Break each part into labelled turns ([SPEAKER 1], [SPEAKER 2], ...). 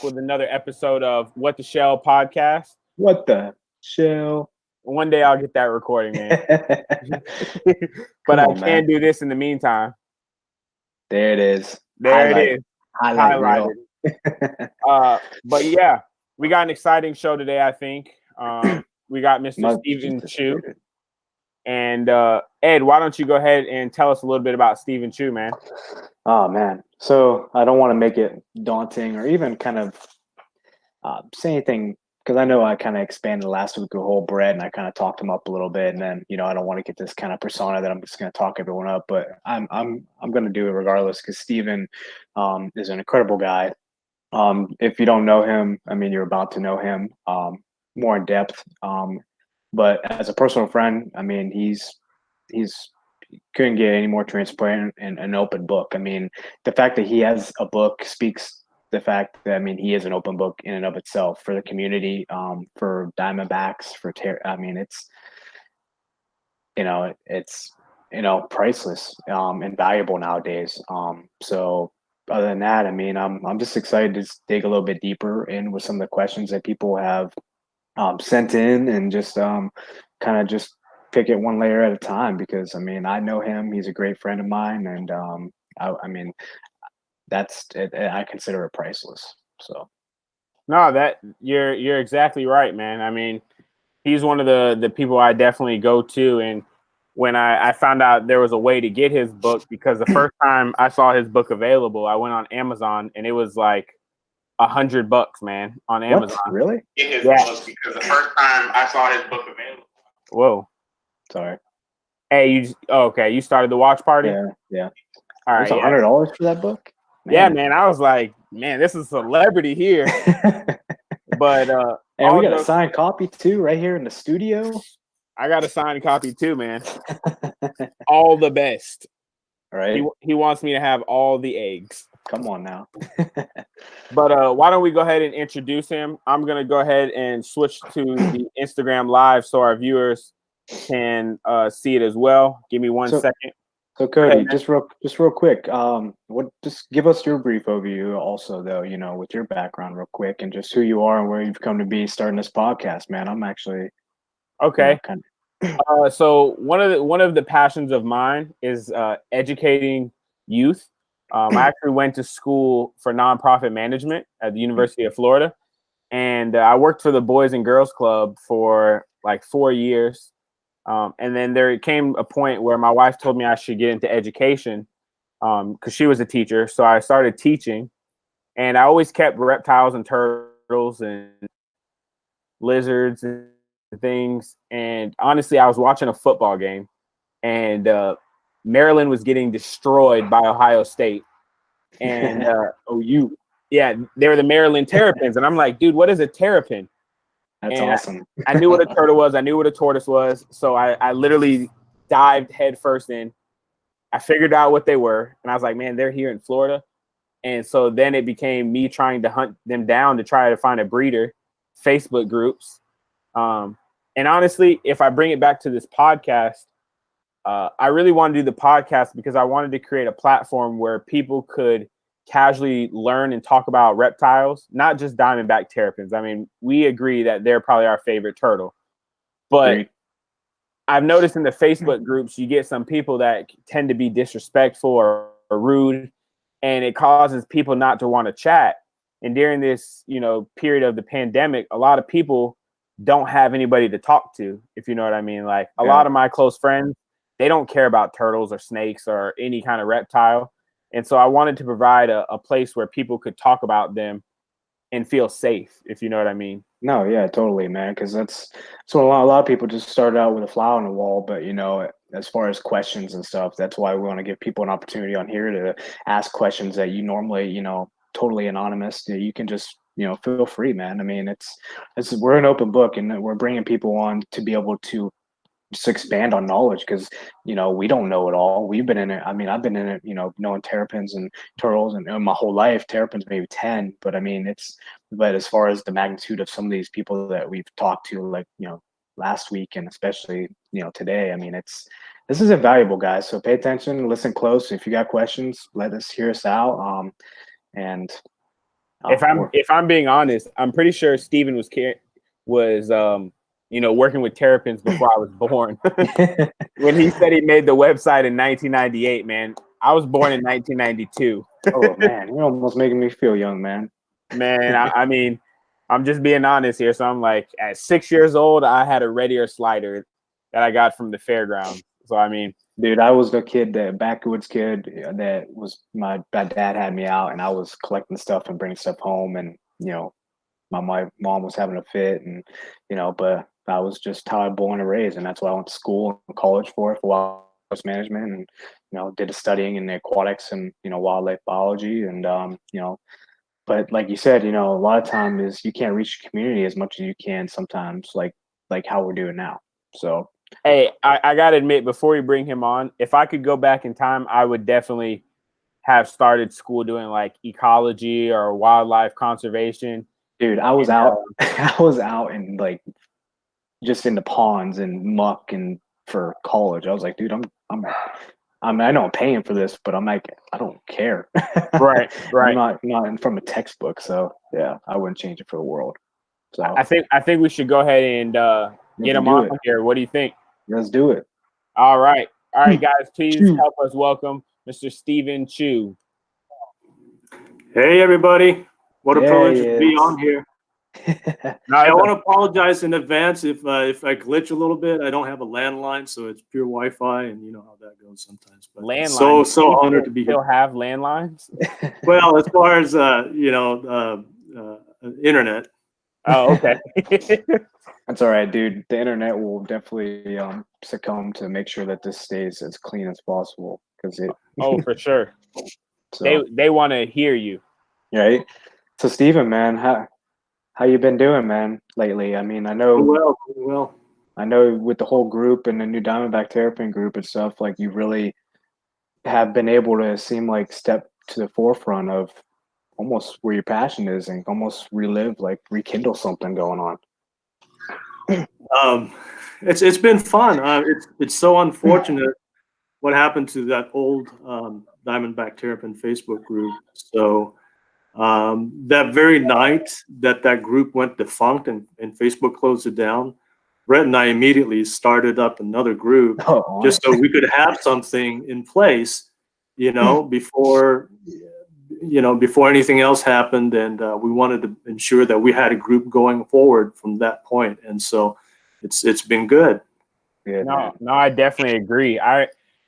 [SPEAKER 1] back with another episode of What the Shell podcast.
[SPEAKER 2] What the shell?
[SPEAKER 1] One day I'll get that recording, man. But I can do this in the meantime.
[SPEAKER 2] There it is.
[SPEAKER 1] There it is.
[SPEAKER 2] Highlighted.
[SPEAKER 1] But yeah, we got an exciting show today, I think. We got Mr. Stephen Chew. And Ed, why don't you go ahead and tell us a little bit about Stephen Chew, man?
[SPEAKER 2] Oh, man. So I don't want to make it daunting or even kind of say anything, because I know I kind of expanded last week with the whole bread and I kind of talked him up a little bit. And then, I don't want to get this kind of persona that I'm just going to talk everyone up, but I'm going to do it regardless, because Stephen is an incredible guy. If you don't know him, I mean, you're about to know him more in depth. But as a personal friend, I mean, he's couldn't get any more transparent and an open book. I mean, the fact that he has a book speaks the fact that, I mean, he is an open book in and of itself for the community, for Diamondbacks, I mean, it's priceless and valuable nowadays. So other than that, I mean, I'm just excited to dig a little bit deeper in with some of the questions that people have sent in, and just kind of just pick it one layer at a time, because I mean, I know him, he's a great friend of mine, and I mean, that's it, I consider it priceless. So
[SPEAKER 1] no, that you're exactly right, man. I mean, he's one of the people I definitely go to. And when I found out there was a way to get his book, because the first time I saw his book available, I went on Amazon and it was like $100, man, on Amazon.
[SPEAKER 2] What? Really?
[SPEAKER 1] Get his book, because the first time I saw his book available. Whoa.
[SPEAKER 2] Sorry.
[SPEAKER 1] Hey, you started the watch party?
[SPEAKER 2] Yeah.
[SPEAKER 1] All right.
[SPEAKER 2] $100 for that book?
[SPEAKER 1] Man. Yeah, man. I was like, man, this is a celebrity here. But
[SPEAKER 2] and we got a signed copy too, right here in the studio.
[SPEAKER 1] I got a signed copy too, man. All the best.
[SPEAKER 2] All right.
[SPEAKER 1] He wants me to have all the eggs.
[SPEAKER 2] Come on now.
[SPEAKER 1] But why don't we go ahead and introduce him? I'm gonna go ahead and switch to the Instagram live so our viewers can see it as well. Give me one second.
[SPEAKER 2] So Cody, just real quick, just give us your brief overview also, though, with your background real quick, and just who you are and where you've come to be starting this podcast, man. I'm actually
[SPEAKER 1] okay. So one of the passions of mine is educating youth. I actually went to school for nonprofit management at the University of Florida, and I worked for the Boys and Girls Club for like 4 years. And then there came a point where my wife told me I should get into education because she was a teacher. So I started teaching, and I always kept reptiles and turtles and lizards and things. And honestly, I was watching a football game, and Maryland was getting destroyed by Ohio State. And
[SPEAKER 2] OU.
[SPEAKER 1] Yeah, they were the Maryland Terrapins. And I'm like, dude, what is a terrapin?
[SPEAKER 2] That's awesome.
[SPEAKER 1] I knew what a turtle was. I knew what a tortoise was. So I literally dived headfirst in. I figured out what they were. And I was like, man, they're here in Florida. And so then it became me trying to hunt them down to try to find a breeder, Facebook groups. And honestly, if I bring it back to this podcast, I really want to do the podcast because I wanted to create a platform where people could casually learn and talk about reptiles, not just diamondback terrapins. I mean, we agree that they're probably our favorite turtle, but I've noticed in the Facebook groups, you get some people that tend to be disrespectful or rude, and it causes people not to want to chat. And during this, period of the pandemic, a lot of people don't have anybody to talk to, if you know what I mean. Like a lot of my close friends, they don't care about turtles or snakes or any kind of reptile. And so I wanted to provide a place where people could talk about them and feel safe, if you know what I mean.
[SPEAKER 2] No, yeah, totally, man. Because so a lot of people just started out with a fly on the wall, but as far as questions and stuff, that's why we want to give people an opportunity on here to ask questions that you normally, totally anonymous. You can just, feel free, man. I mean, we're an open book, and we're bringing people on to be able to just expand on knowledge, because we don't know it all. We've been in it. I mean, I've been in it, knowing terrapins and turtles and my whole life. Terrapins maybe 10, but I mean, but as far as the magnitude of some of these people that we've talked to, like last week, and especially today, I mean, this is invaluable, guys. So pay attention, listen close. If you got questions, let us hear us out. And
[SPEAKER 1] If I'm being honest, I'm pretty sure Steven was working with terrapins before I was born. When he said he made the website in 1998, man, I was born in 1992.
[SPEAKER 2] Oh man, you're almost making me feel young, man.
[SPEAKER 1] Man, I mean, I'm just being honest here. So I'm like, at 6 years old, I had a Red-Ear slider that I got from the fairgrounds. So I mean,
[SPEAKER 2] dude, I was the backwoods kid that was my dad had me out, and I was collecting stuff and bringing stuff home, and my mom was having a fit, and but that was just how I was born and raised, and that's why I went to school and college for wildlife management, and did the studying in the aquatics and wildlife biology, and but like you said, a lot of time is you can't reach the community as much as you can sometimes, like how we're doing now. So
[SPEAKER 1] hey, I gotta admit, before we bring him on, if I could go back in time, I would definitely have started school doing like ecology or wildlife conservation.
[SPEAKER 2] Dude, I was out. I was out and like just in the ponds and muck and for college. I was like, dude, I mean, I know I'm paying for this, but I'm like, I don't care.
[SPEAKER 1] Right.
[SPEAKER 2] I'm not from a textbook, so yeah, I wouldn't change it for the world. So
[SPEAKER 1] I think we should go ahead and get him on here. What do you think?
[SPEAKER 2] Let's do it.
[SPEAKER 1] All right, guys, please help us welcome Mr. Steven Chu.
[SPEAKER 3] Hey, everybody. What a privilege to be on here. I want to apologize in advance if I glitch a little bit. I don't have a landline, so it's pure Wi-Fi, and you know how that goes sometimes. But
[SPEAKER 1] landlines.
[SPEAKER 3] So honored to be here.
[SPEAKER 1] Still have landlines?
[SPEAKER 3] Well, as far as internet.
[SPEAKER 1] Oh, okay.
[SPEAKER 2] That's all right, dude. The internet will definitely succumb to make sure that this stays as clean as possible because it.
[SPEAKER 1] Oh, for sure. So, they want to hear you.
[SPEAKER 2] Right. So, Steven, man, how you been doing, man, lately? I mean, I know.
[SPEAKER 3] Well.
[SPEAKER 2] I know with the whole group and the new Diamondback Terrapin group and stuff, like you really have been able to seem like step to the forefront of almost where your passion is and almost rekindle something going on.
[SPEAKER 3] It's been fun. It's so unfortunate what happened to that old Diamondback Terrapin Facebook group. So that very night that group went defunct and Facebook closed it down, Brett and I immediately started up another group just so we could have something in place, before anything else happened, and we wanted to ensure that we had a group going forward from that point. And so it's been good.
[SPEAKER 1] Yeah, no, I definitely agree.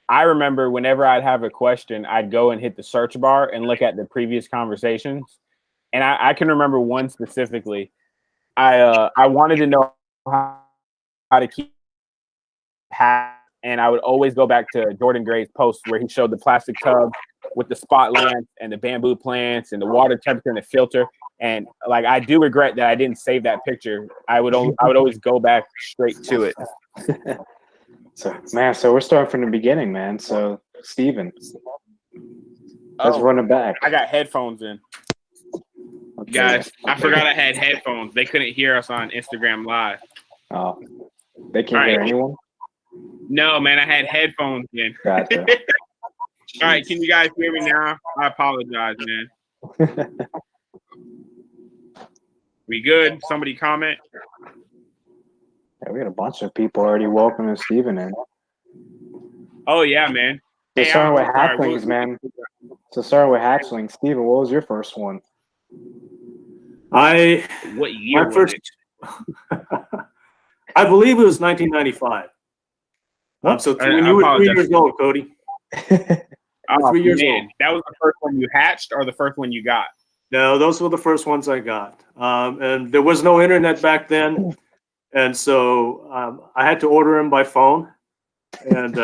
[SPEAKER 1] I remember whenever I'd have a question, I'd go and hit the search bar and look at the previous conversations. And I can remember one specifically. I wanted to know how to keep and I would always go back to Jordan Gray's post where he showed the plastic tub with the spot lamps and the bamboo plants and the water temperature and the filter. And like, I do regret that I didn't save that picture. I would always go back straight to it.
[SPEAKER 2] So we're starting from the beginning, man. So Steven, let's run it back.
[SPEAKER 1] I got headphones in. Okay. Guys, I forgot I had headphones. They couldn't hear us on Instagram Live.
[SPEAKER 2] Oh, they can't hear anyone?
[SPEAKER 1] No, man, I had headphones in.
[SPEAKER 2] Gotcha.
[SPEAKER 1] All right, can you guys hear me now? I apologize, man. We good? Somebody comment?
[SPEAKER 2] Yeah, we got a bunch of people already welcoming Steven in.
[SPEAKER 1] Oh, yeah, man.
[SPEAKER 2] So starting with hatchlings, man. So starting with hatchlings, Steven, what was your first one?
[SPEAKER 1] What year was it?
[SPEAKER 3] I believe it was 1995. So when you were 3 years old, Cody.
[SPEAKER 1] 3 years old. That was the first one you hatched or the first one you got?
[SPEAKER 3] No, those were the first ones I got. And there was no internet back then. And so I had to order them by phone and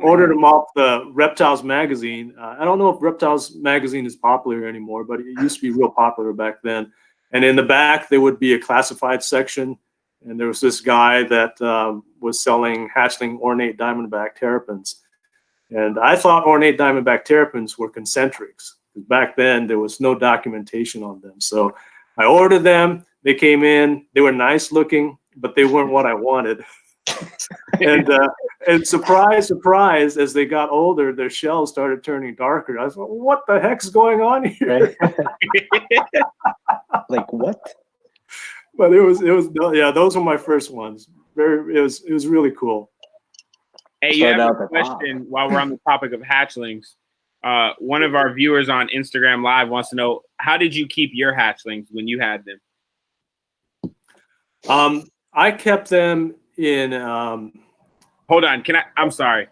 [SPEAKER 3] ordered them off the Reptiles magazine. I don't know if Reptiles magazine is popular anymore, but it used to be real popular back then. And in the back, there would be a classified section. And there was this guy that was selling hatchling ornate diamondback terrapins. And I thought ornate diamondback terrapins were concentrics. Back then, there was no documentation on them. So I ordered them. They came in. They were nice looking, but they weren't what I wanted. And surprise, surprise, as they got older, their shells started turning darker. I was like, what the heck's going on here?
[SPEAKER 2] Like what?
[SPEAKER 3] But yeah, those were my first ones. It was really cool.
[SPEAKER 1] Hey, you have a question while we're on the topic of hatchlings. One of our viewers on Instagram Live wants to know, how did you keep your hatchlings when you had them?
[SPEAKER 3] I kept them in.
[SPEAKER 1] Hold on, I'm sorry.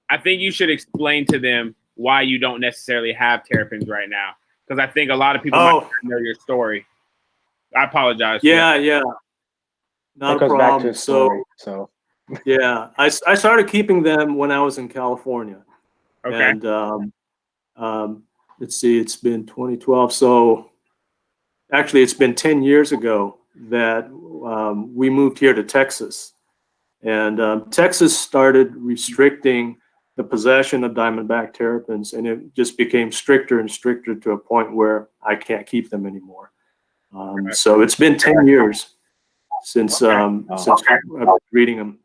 [SPEAKER 1] I think you should explain to them why you don't necessarily have terrapins right now, because I think a lot of people might not know your story. I apologize.
[SPEAKER 3] Yeah. Not a problem.
[SPEAKER 2] So
[SPEAKER 3] yeah, I started keeping them when I was in California.
[SPEAKER 1] Okay.
[SPEAKER 3] And let's see, it's been 2012. So actually, it's been 10 years ago that we moved here to Texas. And Texas started restricting the possession of diamondback terrapins, and it just became stricter and stricter to a point where I can't keep them anymore. So it's been 10 years since I've been reading them.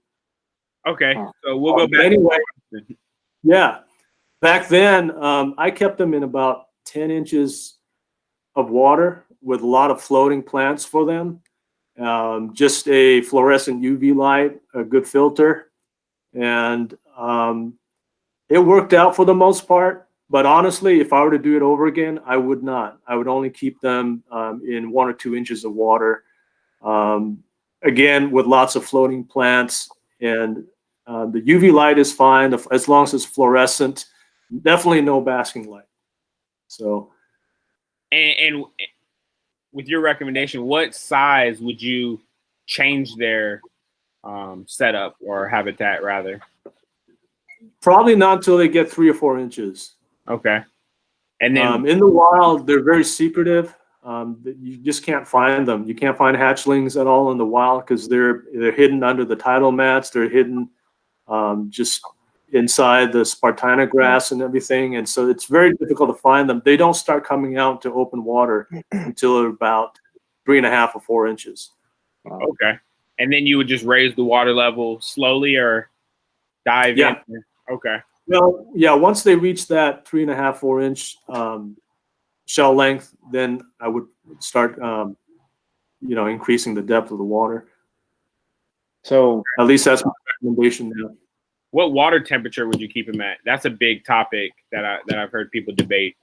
[SPEAKER 1] Okay, so we'll go back.
[SPEAKER 3] Anyway, yeah, back then I kept them in about 10 inches of water with a lot of floating plants for them. Just a fluorescent UV light, a good filter, and it worked out for the most part. But honestly, if I were to do it over again, I would not. I would only keep them in 1 or 2 inches of water, again with lots of floating plants. And the UV light is fine as long as it's fluorescent. Definitely no basking light. So,
[SPEAKER 1] and with your recommendation, what size would you change their setup or habitat rather?
[SPEAKER 3] Probably not until they get 3 or 4 inches.
[SPEAKER 1] Okay. And then
[SPEAKER 3] in the wild, they're very secretive. You just can't find them. You can't find hatchlings at all in the wild because they're hidden under the tidal mats. They're hidden just inside the spartina grass and everything. And so it's very difficult to find them. They don't start coming out to open water until they're about 3.5 or 4 inches.
[SPEAKER 1] Okay. And then you would just raise the water level slowly or dive in? Okay.
[SPEAKER 3] Well, yeah, once they reach that 3.5, 4 inch shell length, then I would start, increasing the depth of the water.
[SPEAKER 2] So
[SPEAKER 3] at least that's my recommendation now.
[SPEAKER 1] What water temperature would you keep them at? That's a big topic that I've heard people debate.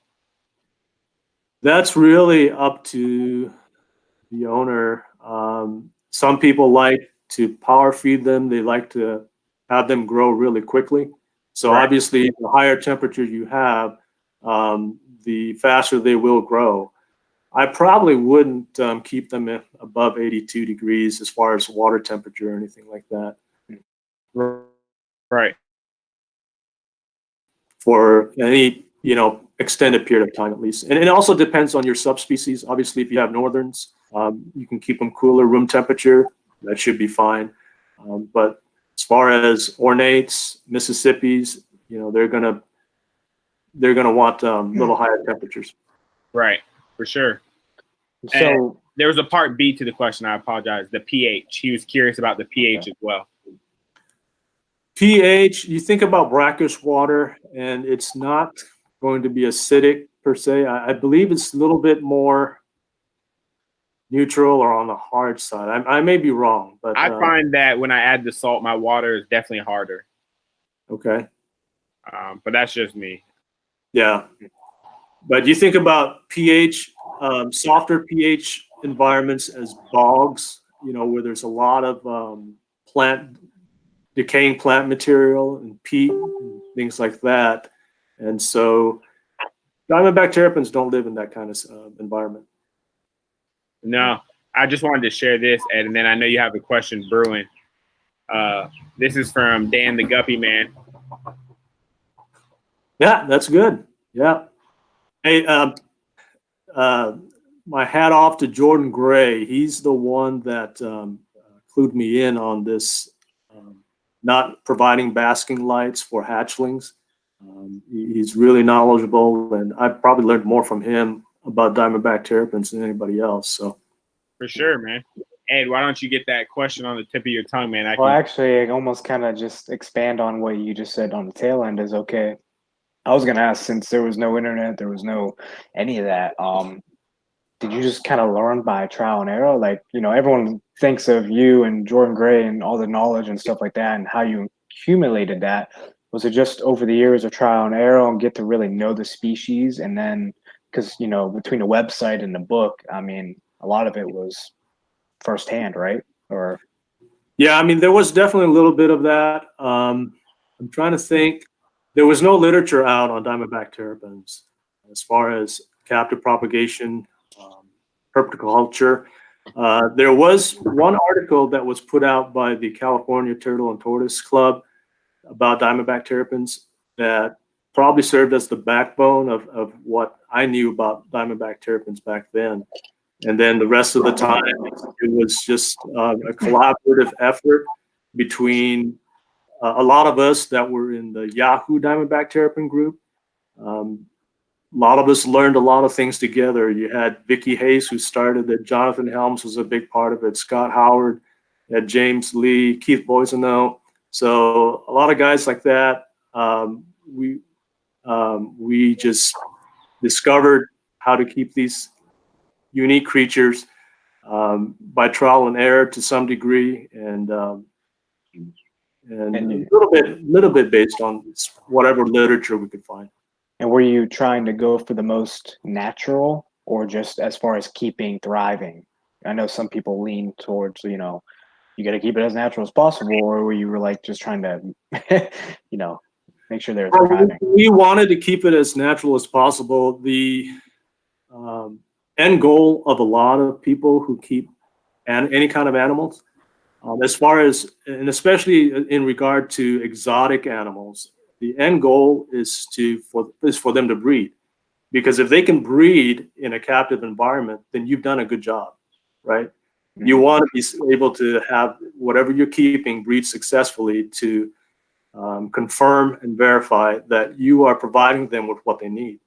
[SPEAKER 3] That's really up to the owner. Some people like to power feed them. They like to have them grow really quickly. So obviously, the higher temperature you have, the faster they will grow. I probably wouldn't keep them above 82 degrees as far as water temperature or anything like that.
[SPEAKER 1] Right.
[SPEAKER 3] For any, extended period of time at least. And it also depends on your subspecies. Obviously, if you have northerns, you can keep them cooler, room temperature. That should be fine. But as far as ornates, Mississippis, they're gonna want little higher temperatures.
[SPEAKER 1] Right, for sure.
[SPEAKER 2] So
[SPEAKER 1] and there was a part B to the question. I apologize. The pH. He was curious about the pH as well.
[SPEAKER 3] pH. You think about brackish water, and it's not going to be acidic per se. I believe it's a little bit more neutral or on the hard side. I may be wrong, but
[SPEAKER 1] I find that when I add the salt, my water is definitely harder.
[SPEAKER 3] Okay.
[SPEAKER 1] But that's just me.
[SPEAKER 3] Yeah. But you think about pH, softer pH environments as bogs, where there's a lot of decaying plant material and peat and things like that. And so diamondback terrapins don't live in that kind of environment.
[SPEAKER 1] No, I just wanted to share this, Ed, and then I know you have a question brewing. This is from Dan the Guppy Man.
[SPEAKER 3] Yeah, that's good. Yeah. Hey, my hat off to Jordan Gray. He's the one that clued me in on this, not providing basking lights for hatchlings. He's really knowledgeable, and I've probably learned more from him about diamondback terrapins than anybody else. So,
[SPEAKER 1] for sure, man. Ed, why don't you get that question on the tip of your tongue, man?
[SPEAKER 2] Well, actually, I almost kind of just expand on what you just said on the tail end is okay. I was gonna ask, since there was no internet, there was no any of that. Did you just kind of learn by trial and error? Like, everyone thinks of you and Jordan Gray and all the knowledge and stuff like that, and how you accumulated that. Was it just over the years of trial and error and get to really know the species? And then, because between the website and the book, I mean, a lot of it was firsthand, right? Or
[SPEAKER 3] Yeah, I mean, there was definitely a little bit of that. I'm trying to think. There was no literature out on diamondback terrapins as far as captive propagation, herpetoculture. There was one article that was put out by the California Turtle and Tortoise Club about diamondback terrapins that probably served as the backbone of what I knew about diamondback terrapins back then. And then the rest of the time, it was just a collaborative effort between a lot of us that were in the Yahoo Diamondback Terrapin group. A lot of us learned a lot of things together. You had Vicky Hayes, who started it. Jonathan Helms was a big part of it. Scott Howard, had James Lee, Keith Boiseneau. So a lot of guys like that. We just discovered how to keep these unique creatures by trial and error to some degree, and a little bit based on whatever literature we could find.
[SPEAKER 2] And were you trying to go for the most natural, or just as far as keeping thriving? I know some people lean towards, you got to keep it as natural as possible, or were you like just trying to, make sure they're thriving?
[SPEAKER 3] We wanted to keep it as natural as possible. The end goal of a lot of people who keep any kind of animals, as far as, and especially in regard to exotic animals, the end goal is for them to breed, because if they can breed in a captive environment, then you've done a good job, right? Mm-hmm. You want to be able to have whatever you're keeping breed successfully to confirm and verify that you are providing them with what they need.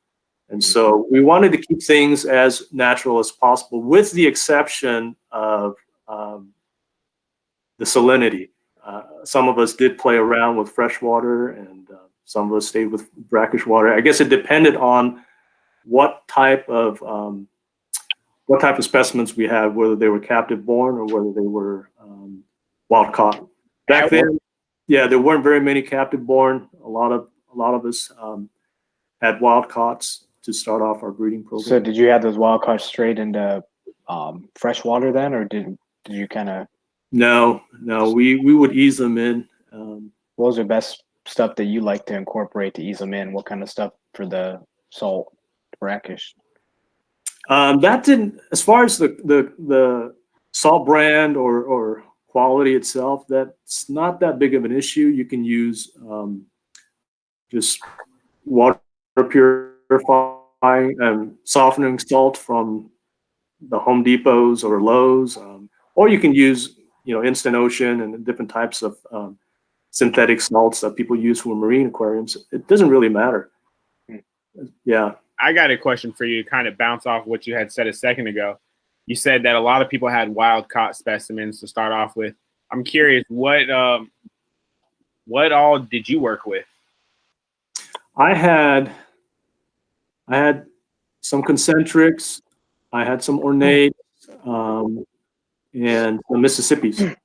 [SPEAKER 3] And so we wanted to keep things as natural as possible, with the exception of the salinity. Some of us did play around with freshwater, and some of us stayed with brackish water. I guess it depended on what type of specimens we had, whether they were captive born or whether they were wild caught. Back then, yeah, there weren't very many captive born. A lot of us had wild caughts to start off our breeding program.
[SPEAKER 2] So did you have those wild caught straight into fresh water then, or did you kind of?
[SPEAKER 3] No, we would ease them in.
[SPEAKER 2] What was the best stuff that you like to incorporate to ease them in? What kind of stuff for the salt brackish?
[SPEAKER 3] That didn't, as far as the salt brand or quality itself, that's not that big of an issue. You can use just water purifying and softening salt from the Home Depots or Lowe's, or you can use Instant Ocean and different types of synthetic salts that people use for marine aquariums. It doesn't really matter. Yeah.
[SPEAKER 1] I got a question for you to kind of bounce off what you had said a second ago. You said that a lot of people had wild caught specimens to start off with. I'm curious, what all did you work with?
[SPEAKER 3] I had some concentrics, I had some ornates, and the Mississippis.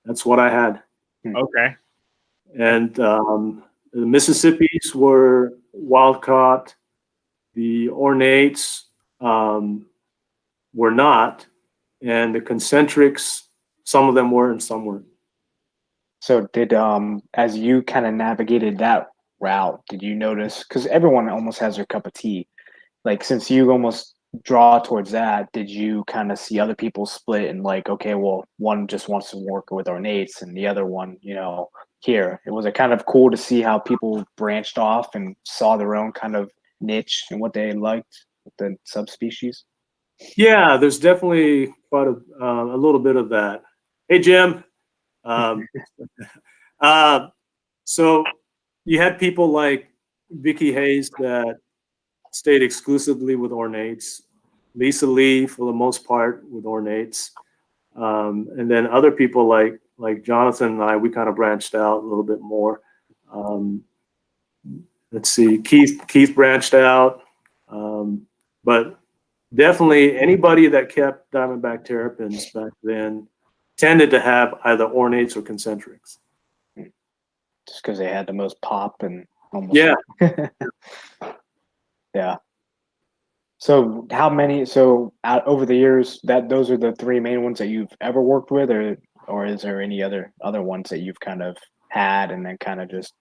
[SPEAKER 3] That's what I had.
[SPEAKER 1] Okay.
[SPEAKER 3] And the Mississippis were wild caught. The ornates were not, and the concentrics, some of them were and some weren't.
[SPEAKER 2] So did as you kind of navigated that route, did you notice, because everyone almost has their cup of tea, like since you almost draw towards that, did you kind of see other people split and like, okay, well, one just wants to work with ornates and the other one, here? It was kind of cool to see how people branched off and saw their own kind of niche and what they liked with the subspecies.
[SPEAKER 3] Yeah, there's definitely quite a little bit of that. Hey, Jim. So you had people like Vicky Hayes that stayed exclusively with ornates. Lisa Lee, for the most part, with ornates. And then other people like Jonathan and I, we kind of branched out a little bit more. Let's see, Keith branched out, but definitely anybody that kept Diamondback terrapins back then tended to have either ornates or concentrics.
[SPEAKER 2] Just because they had the most pop and almost.
[SPEAKER 3] Yeah.
[SPEAKER 2] Yeah. So how many? So over the years, those are the three main ones that you've ever worked with, or is there any other ones that you've kind of had and then kind of just?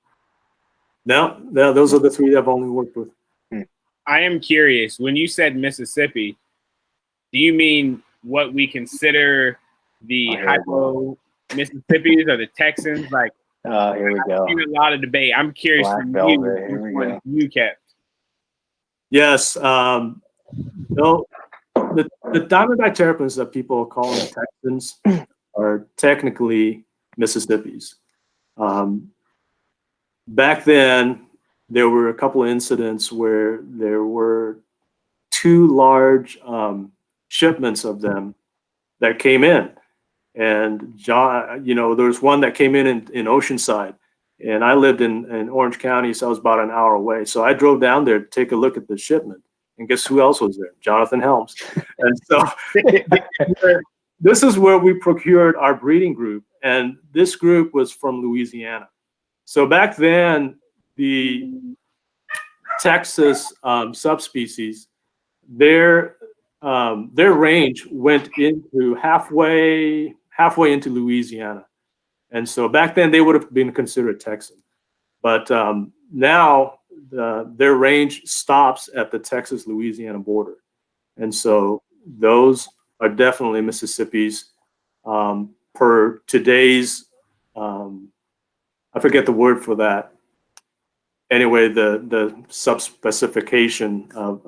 [SPEAKER 3] No, those are the three I've only worked with.
[SPEAKER 1] I am curious. When you said Mississippi, do you mean what we consider the hypo Mississippis or the Texans? Like,
[SPEAKER 2] here we go.
[SPEAKER 1] I've seen a lot of debate. I'm curious
[SPEAKER 2] Black
[SPEAKER 1] from
[SPEAKER 2] Velvet,
[SPEAKER 1] you, which one you kept.
[SPEAKER 3] Yes. No, the Diamondback terrapins that people call them Texans are technically Mississippis. Back then, there were a couple of incidents where there were two large shipments of them that came in. And John, there was one that came in Oceanside, and I lived in Orange County, so I was about an hour away. So I drove down there to take a look at the shipment, and guess who else was there? Jonathan Helms. And so this is where we procured our breeding group, and this group was from Louisiana. So back then, the Texas subspecies, their range went into halfway into Louisiana, and so back then they would have been considered Texan, but now their range stops at the Texas-Louisiana border, and so those are definitely Mississippis per today's I forget the word for that. Anyway, the subspecification of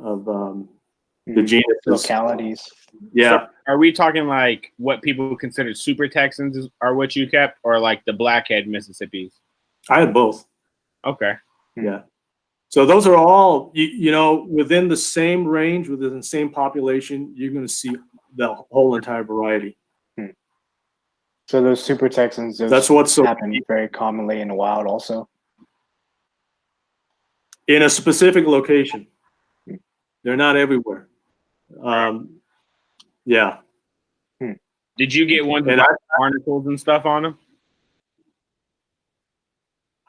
[SPEAKER 3] the genus
[SPEAKER 2] localities.
[SPEAKER 3] Yeah.
[SPEAKER 1] So are we talking like what people consider super Texans are what you kept, or like the blackhead Mississippis?
[SPEAKER 3] I had both.
[SPEAKER 1] Okay.
[SPEAKER 3] Yeah. So those are all, within the same range, within the same population, you're going to see the whole entire variety.
[SPEAKER 2] So those super Texans,
[SPEAKER 3] that's what's
[SPEAKER 2] happen very commonly in the wild also?
[SPEAKER 3] In a specific location. They're not everywhere. Yeah.
[SPEAKER 1] Did you get ones with barnacles and stuff on them?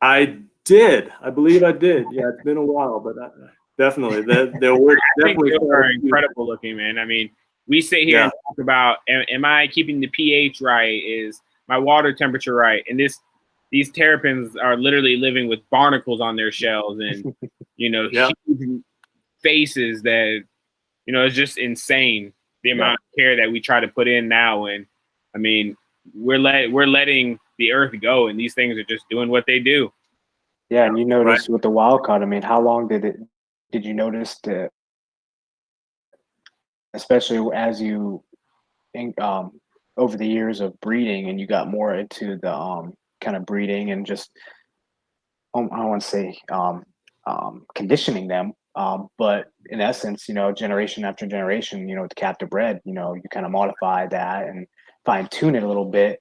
[SPEAKER 3] I did. I believe I did. Yeah, it's been a while, but definitely. There were definitely
[SPEAKER 1] incredible looking, man. I mean, we sit here and talk about, am I keeping the pH right? Is my water temperature right? And these terrapins are literally living with barnacles on their shells and, huge faces that, it's just insane the amount of care that we try to put in now. And I mean, we're letting the earth go, and these things are just doing what they do.
[SPEAKER 2] Yeah, and you notice with the wild caught, I mean, how long did you notice that, especially as you over the years of breeding and you got more into the kind of breeding and just I don't want to say conditioning them, but in essence, generation after generation, with the captive bred, you kind of modify that and fine tune it a little bit.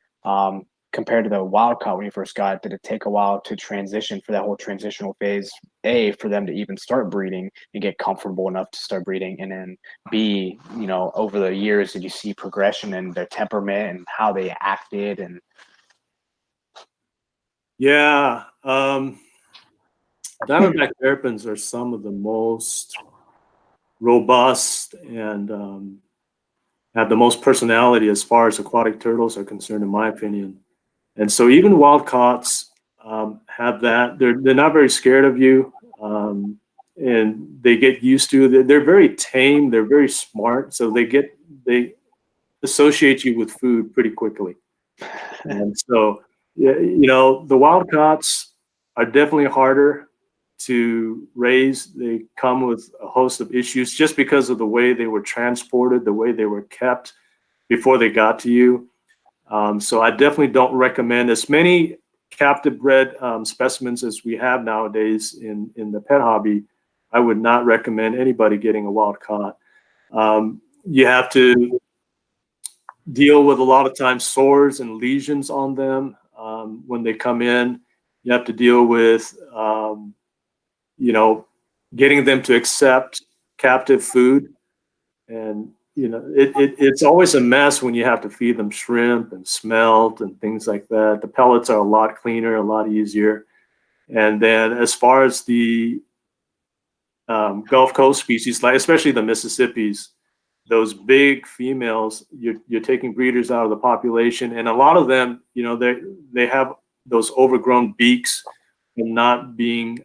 [SPEAKER 2] Compared to the wild caught when you first got it, did it take a while to transition for that whole transitional phase? A, for them to even start breeding and get comfortable enough to start breeding, and then B, over the years, did you see progression in their temperament and how they acted? And
[SPEAKER 3] yeah, Diamondback terrapins are some of the most robust and have the most personality as far as aquatic turtles are concerned, in my opinion. And so even wild caughts have that. They're not very scared of you, and they get used to it. They're very tame. They're very smart, so they associate you with food pretty quickly. And so, the wild caughts are definitely harder to raise. They come with a host of issues just because of the way they were transported, the way they were kept before they got to you. So I definitely don't recommend as many captive bred specimens as we have nowadays in the pet hobby. I would not recommend anybody getting a wild caught. You have to deal with a lot of times sores and lesions on them when they come in. You have to deal with, getting them to accept captive food. And, it's always a mess when you have to feed them shrimp and smelt and things like that. The pellets are a lot cleaner, a lot easier. And then as far as the Gulf Coast species, like especially the Mississippis, those big females, you're taking breeders out of the population, and a lot of them, they have those overgrown beaks and not being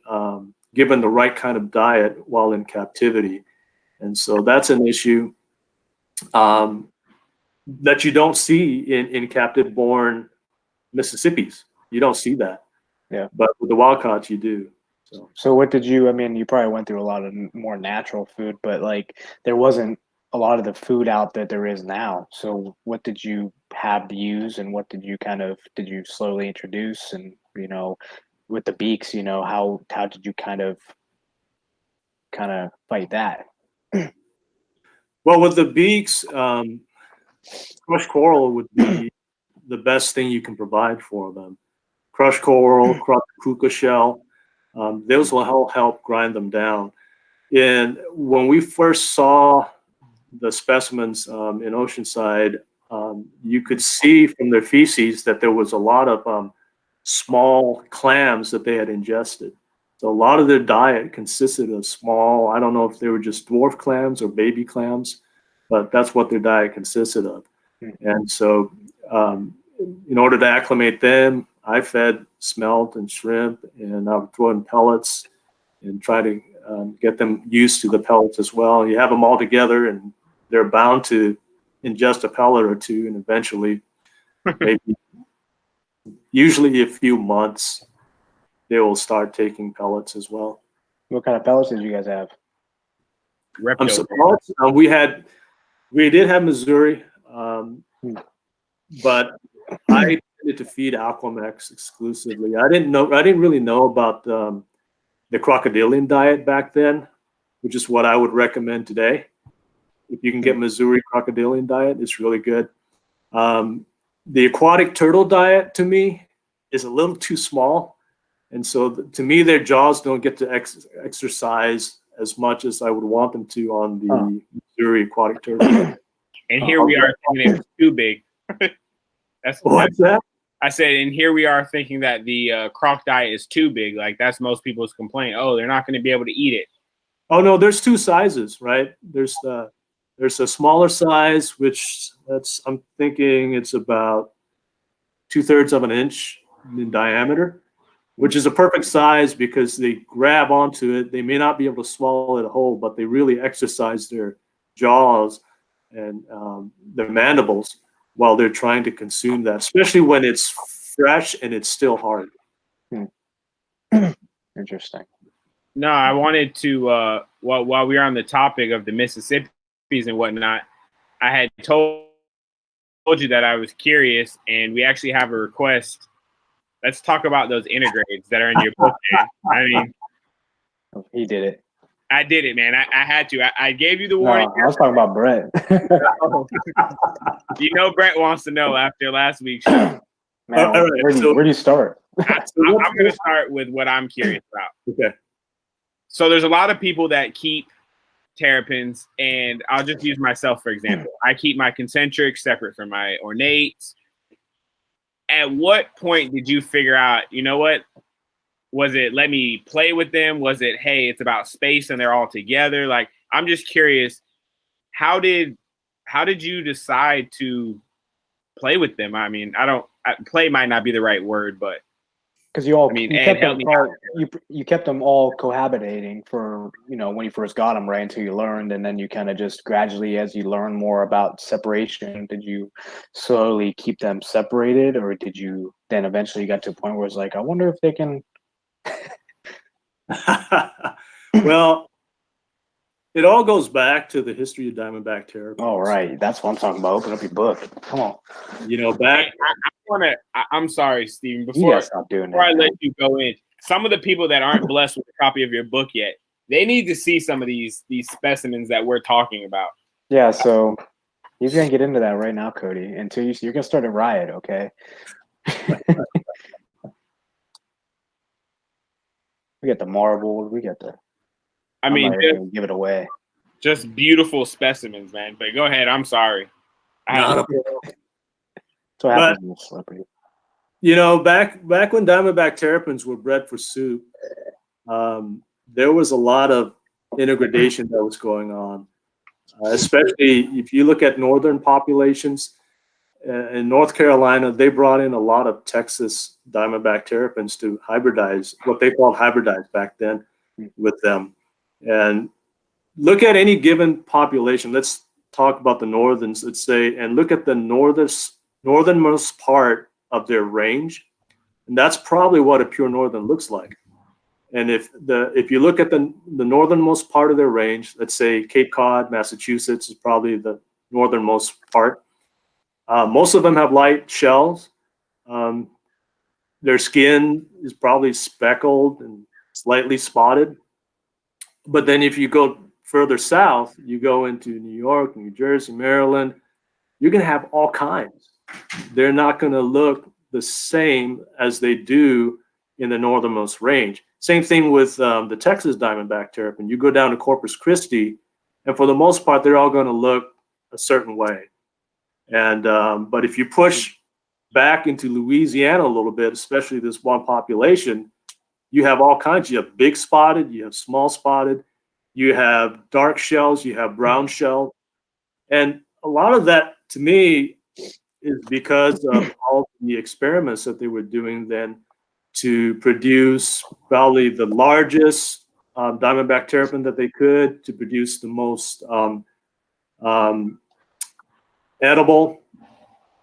[SPEAKER 3] given the right kind of diet while in captivity, and so that's an issue that you don't see in captive-born Mississippis. You don't see that, but with the wild caught you do.
[SPEAKER 2] So what did you? I mean, you probably went through a lot of more natural food, but like there wasn't a lot of the food out that there is now. So what did you have to use, and what did you did you slowly introduce? And with the beaks, how did you kind of fight that?
[SPEAKER 3] Well, with the beaks, crushed coral would be the best thing you can provide for them. Crushed coral, crushed puka shell, those will help grind them down. And when we first saw the specimens in Oceanside, you could see from their feces that there was a lot of small clams that they had ingested. So a lot of their diet consisted of small, I don't know if they were just dwarf clams or baby clams, but that's what their diet consisted of. And so in order to acclimate them, I fed smelt and shrimp, and I would throw in pellets and try to get them used to the pellets as well. You have them all together, and they're bound to ingest a pellet or two, and eventually, maybe usually a few months, they will start taking pellets as well.
[SPEAKER 2] What kind of pellets did you guys have?
[SPEAKER 3] So pellets, we did have Missouri, but I tended to feed Aquamex exclusively. I didn't really know about the crocodilian diet back then, which is what I would recommend today. If you can get Missouri crocodilian diet, it's really good. The aquatic turtle diet, to me, is a little too small. And so to me, their jaws don't get to exercise as much as I would want them to on the Missouri aquatic turtle.
[SPEAKER 4] And here we are thinking it was too big.
[SPEAKER 3] What's that?
[SPEAKER 4] I said, and here we are thinking that the croc diet is too big. Like that's most people's complaint. Oh, they're not going to be able to eat it.
[SPEAKER 3] Oh no, there's two sizes, right? There's a smaller size, which I'm thinking it's about 2/3 of an inch in diameter, which is a perfect size because they grab onto it. They may not be able to swallow it whole, but they really exercise their jaws and their mandibles while they're trying to consume that, especially when it's fresh and it's still hard.
[SPEAKER 2] Interesting.
[SPEAKER 4] No, I wanted to, while we are on the topic of the Mississippis and whatnot, I had told you that I was curious, and we actually have a request. Let's talk about those intergrades that are in your book, man. I mean,
[SPEAKER 2] he did it.
[SPEAKER 4] I did it, man. I had to. I gave you the warning.
[SPEAKER 2] No, I was talking about Brett.
[SPEAKER 4] Brett wants to know after last week's show.
[SPEAKER 2] Man, where do you start?
[SPEAKER 4] I'm going to start with what I'm curious about.
[SPEAKER 3] Okay.
[SPEAKER 4] So there's a lot of people that keep terrapins, and I'll just use myself for example. I keep my concentrics separate from my ornates. At what point did you figure out, you know what? Was it let me play with them? Was it, hey, it's about space and they're all together? Like, I'm just curious, how did you decide to play with them? I mean, play might not be the right word, but
[SPEAKER 2] because you kept them all cohabitating for, when you first got them, right, until you learned, and then you kind of just gradually, as you learn more about separation, did you slowly keep them separated, or did you then eventually got to a point where it's like, I wonder if they can.
[SPEAKER 3] Well, it all goes back to the history of diamondback terrapins.
[SPEAKER 2] Oh, right. That's what I'm talking about. Open up your book. Come on.
[SPEAKER 4] I'm sorry, Steven. Before I let you go in, some of the people that aren't blessed with a copy of your book yet, they need to see some of these specimens that we're talking about.
[SPEAKER 2] Yeah. So He's gonna get into that right now, Cody. Until you're gonna start a riot, okay? We got the marbled. We got the.
[SPEAKER 4] I
[SPEAKER 2] I'm
[SPEAKER 4] mean,
[SPEAKER 2] not even gonna give it away.
[SPEAKER 4] just beautiful specimens, man. But go ahead. I'm sorry.
[SPEAKER 3] Not a-
[SPEAKER 2] So what happens with celebrity.
[SPEAKER 3] You know, back when Diamondback terrapins were bred for soup, there was a lot of integration that was going on, especially if you look at northern populations. In North Carolina, they brought in a lot of Texas Diamondback terrapins to hybridize, what they called hybridize back then with them. And look at any given population. Let's talk about the northerns, let's say, and look at the northernmost part of their range. And that's probably what a pure northern looks like. And if you look at the northernmost part of their range, let's say Cape Cod, Massachusetts is probably the northernmost part. Most of them have light shells. Their skin is probably speckled and slightly spotted. But then if you go further south, you go into New York, New Jersey, Maryland, you're going to have all kinds. They're not going to look the same as they do in the northernmost range. Same thing with the Texas Diamondback terrapin. You go down to Corpus Christi, and for the most part, they're all going to look a certain way. And but if you push back into Louisiana a little bit, especially this one population, you have all kinds. You have big spotted, you have small spotted, you have dark shells, you have brown shell. And a lot of that, to me, is because of all the experiments that they were doing then to produce probably the largest Diamondback terrapin that they could, to produce the most edible,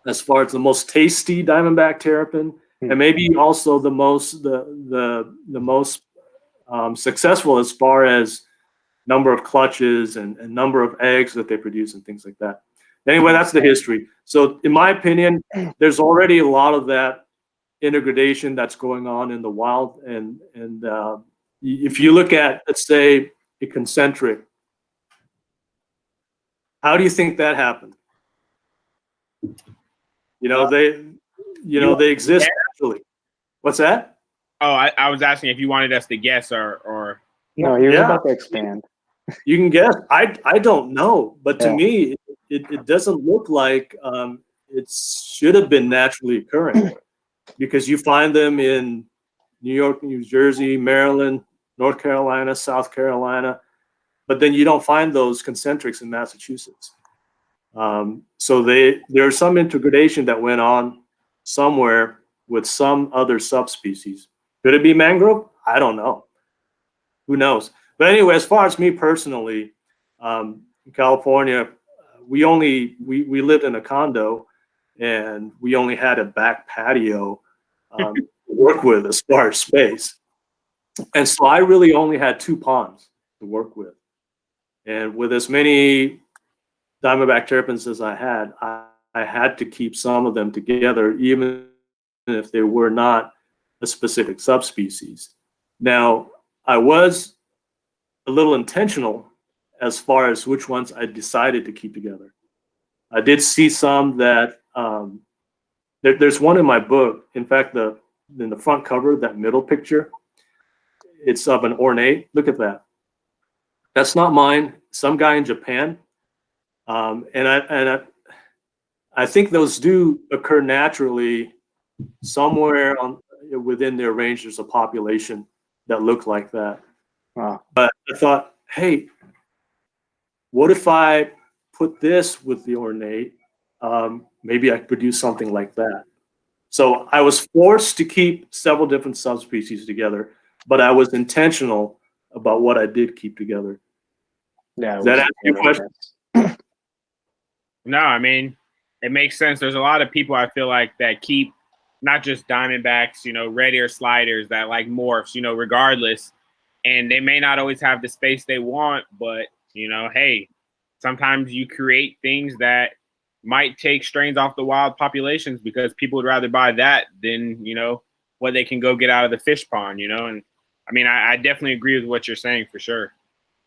[SPEAKER 3] as far as the most tasty Diamondback terrapin, and maybe also the most successful as far as number of clutches and number of eggs that they produce and things like that. Anyway, that's the history. So in my opinion, there's already a lot of that integration that's going on in the wild. And if you look at, let's say, a concentric, how do you think that happened? They exist naturally. What's that?
[SPEAKER 4] Oh, I was asking if you wanted us to guess or.
[SPEAKER 2] No, he was about to expand.
[SPEAKER 3] You can guess. I don't know, but to me, it doesn't look like it should have been naturally occurring, because you find them in New York, New Jersey, Maryland, North Carolina, South Carolina, but then you don't find those concentrics in Massachusetts. So there's some integration that went on somewhere with some other subspecies. Could it be mangrove? I don't know. Who knows? But anyway, as far as me personally, in California, we lived in a condo, and we only had a back patio to work with as far as space. And so I really only had 2 ponds to work with. And with as many Diamondback terrapins as I had to keep some of them together, even if they were not a specific subspecies. Now, I was a little intentional as far as which ones I decided to keep together. I did see some that there's one in my book. In fact, in the front cover, that middle picture, it's of an ornate. Look at that. That's not mine. Some guy in Japan. And I think those do occur naturally somewhere within their range. There's a population that look like that.
[SPEAKER 2] Wow.
[SPEAKER 3] But I thought, hey, what if I put this with the ornate? Maybe I could produce something like that. So I was forced to keep several different subspecies together, but I was intentional about what I did keep together.
[SPEAKER 2] Yeah.
[SPEAKER 3] Does that answer your question?
[SPEAKER 4] No, I mean, it makes sense. There's a lot of people I feel like that keep not just Diamondbacks, red ear sliders that like morphs, regardless. And they may not always have the space they want, but, hey, sometimes you create things that might take strains off the wild populations because people would rather buy that than, what they can go get out of the fish pond, And I mean, I definitely agree with what you're saying for sure.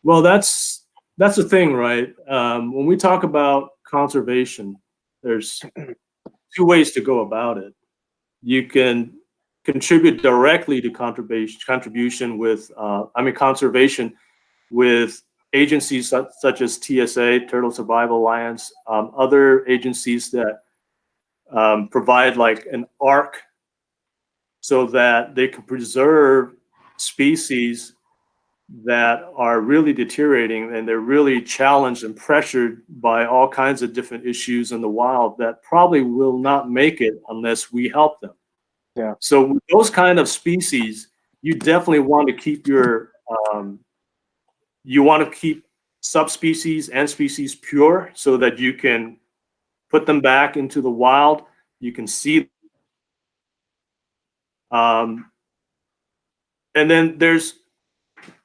[SPEAKER 3] Well, that's the thing, right? When we talk about conservation, there's two ways to go about it. You can contribute directly to conservation with agencies such as TSA, Turtle Survival Alliance, other agencies that provide like an ark so that they can preserve species that are really deteriorating, and they're really challenged and pressured by all kinds of different issues in the wild that probably will not make it unless we help them.
[SPEAKER 2] Yeah.
[SPEAKER 3] So with those kind of species, you definitely want to keep your subspecies and species pure so that you can put them back into the wild. You can see. And then there's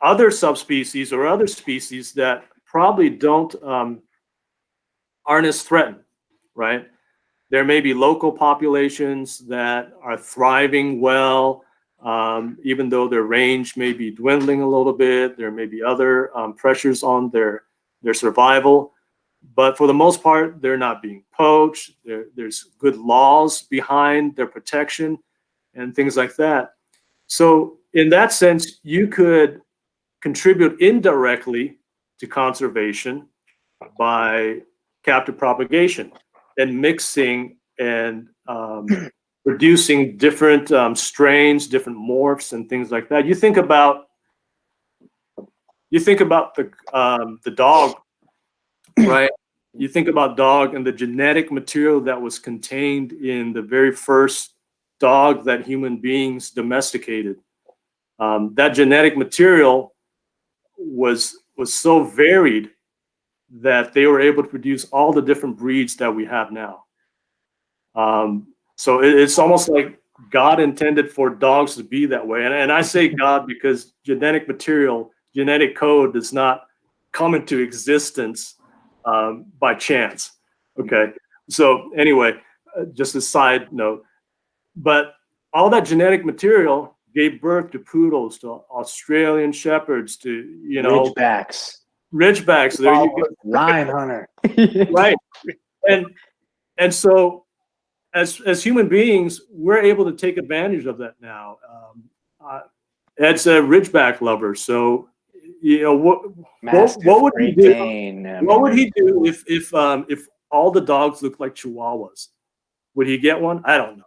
[SPEAKER 3] other subspecies or other species that probably aren't as threatened, right? There may be local populations that are thriving well, even though their range may be dwindling a little bit. There may be other pressures on their survival, but for the most part, they're not being poached. There's good laws behind their protection and things like that. So in that sense, you could contribute indirectly to conservation by captive propagation and mixing and producing different strains, different morphs, and things like that. You think about the dog, right? You think about dog and the genetic material that was contained in the very first dog that human beings domesticated. That genetic material was so varied that they were able to produce all the different breeds that we have now. So it's almost like God intended for dogs to be that way. And I say God because genetic code does not come into existence by chance. Okay. So anyway, just a side note, but all that genetic material gave birth to poodles, to Australian shepherds, to, Ridgebacks. There you go.
[SPEAKER 2] Lion hunter.
[SPEAKER 3] Right. And so as human beings, we're able to take advantage of that now. Ed's a Ridgeback lover, so what would he do? What would he do if all the dogs looked like Chihuahuas? Would he get one? I don't know,